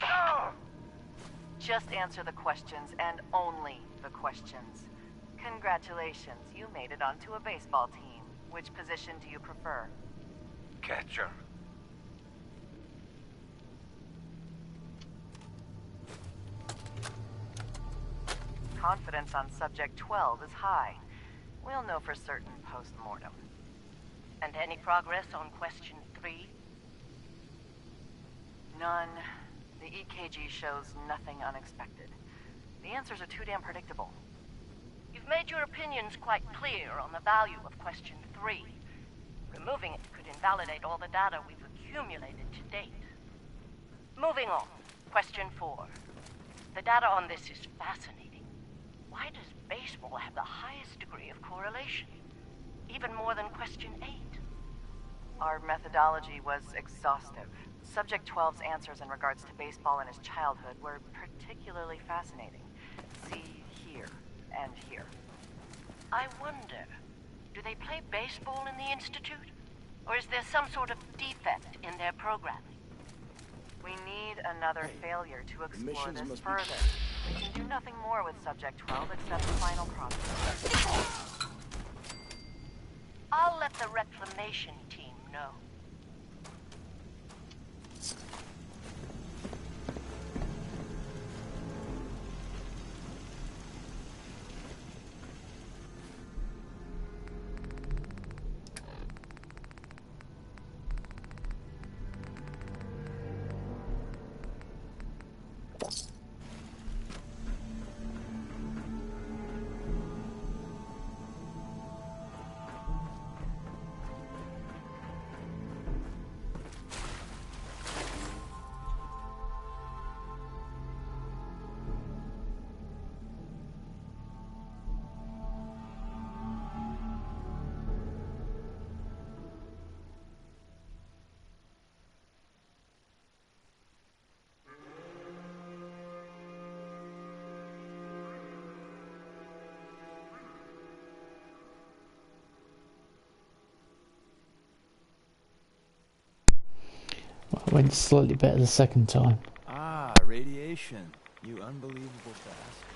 No! Just answer the questions, and only the questions. Congratulations, you made it onto a baseball team. Which position do you prefer? Catcher. Confidence on subject 12 is high. We'll know for certain post-mortem. And any progress on question 3? None. The EKG shows nothing unexpected. The answers are too damn predictable. You've made your opinions quite clear on the value of question 3. Removing it could invalidate all the data we've accumulated to date. Moving on. Question 4. The data on this is fascinating. Why does baseball have the highest degree of correlation? Even more than question 8. Our methodology was exhaustive. Subject 12's answers in regards to baseball in his childhood were particularly fascinating. See here and here. I wonder, do they play baseball in the Institute? Or is there some sort of defect in their programming? We need another failure to explore missions this must be- further. We can do nothing more with Subject 12 except the final process. I'll let the reclamation team know. I went slightly better the second time. Ah, radiation. You unbelievable bastard.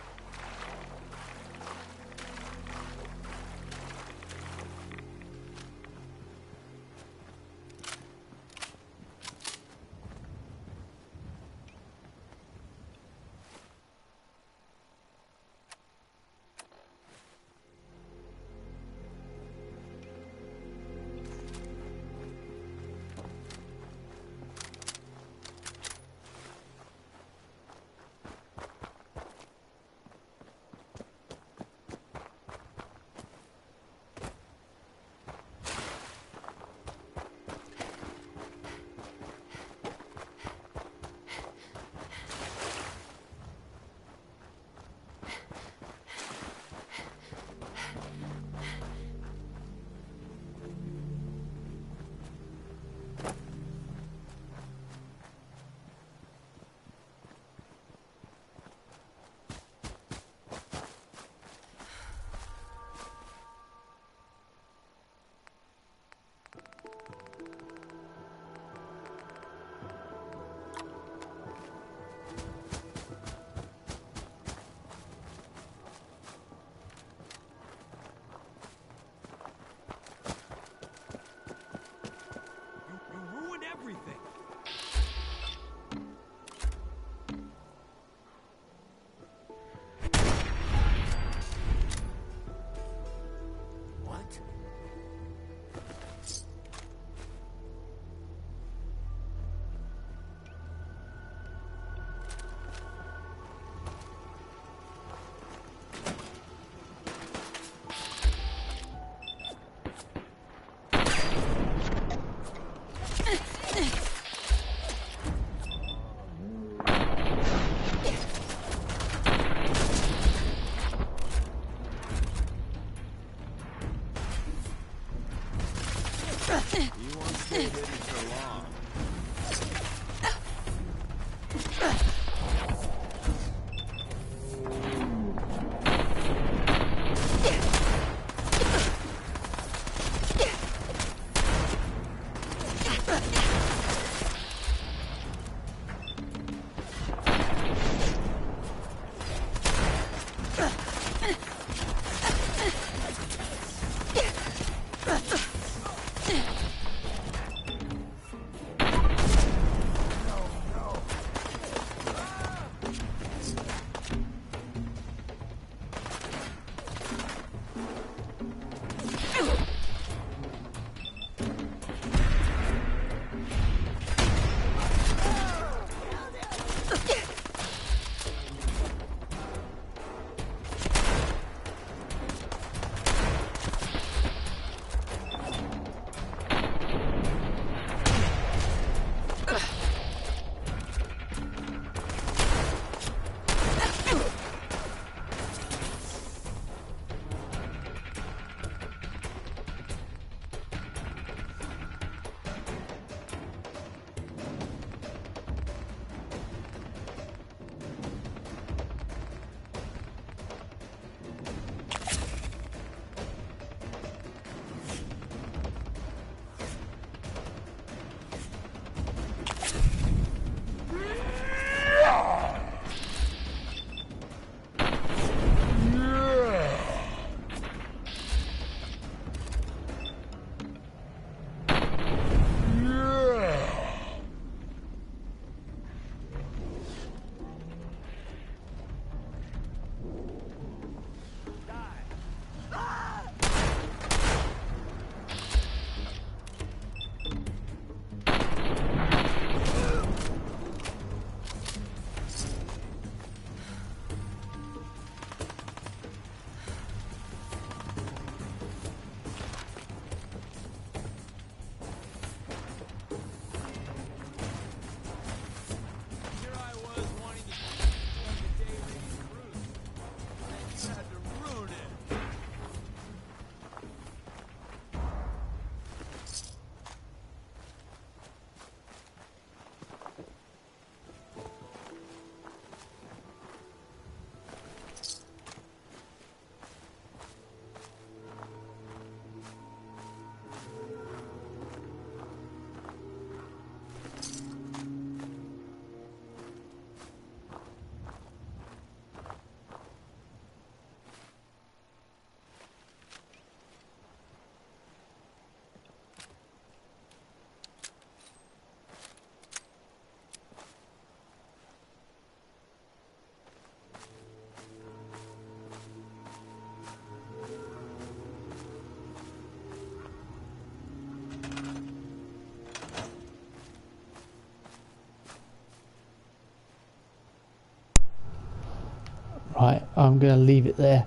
Right, I'm going to leave it there.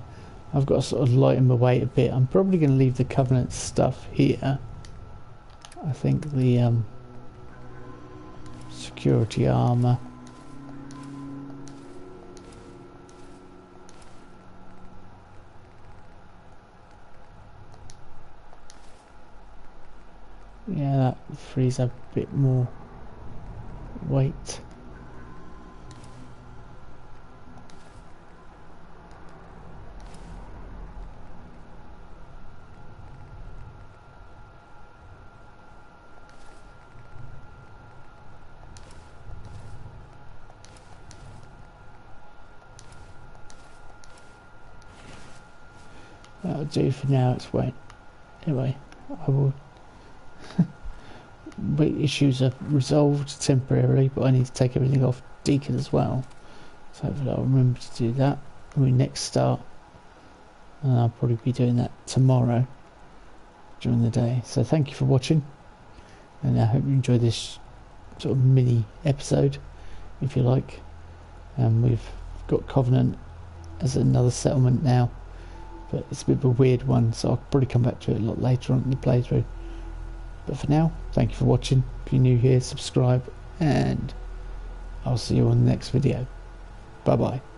I've got to sort of lighten my weight a bit. I'm probably going to leave the Covenant stuff here. I think the security armor. Yeah, that frees up a bit more weight. That'll do for now. It's wait. Anyway, I will. Weight issues are resolved temporarily, but I need to take everything off Deacon as well. So hopefully I'll remember to do that when we next start. And I'll probably be doing that tomorrow during the day. So thank you for watching, and I hope you enjoy this sort of mini episode, if you like. We've got Covenant as another settlement now, but it's a bit of a weird one, so I'll probably come back to it a lot later on in the playthrough. But for now, thank you for watching. If you're new here, subscribe, and I'll see you on the next video. Bye bye.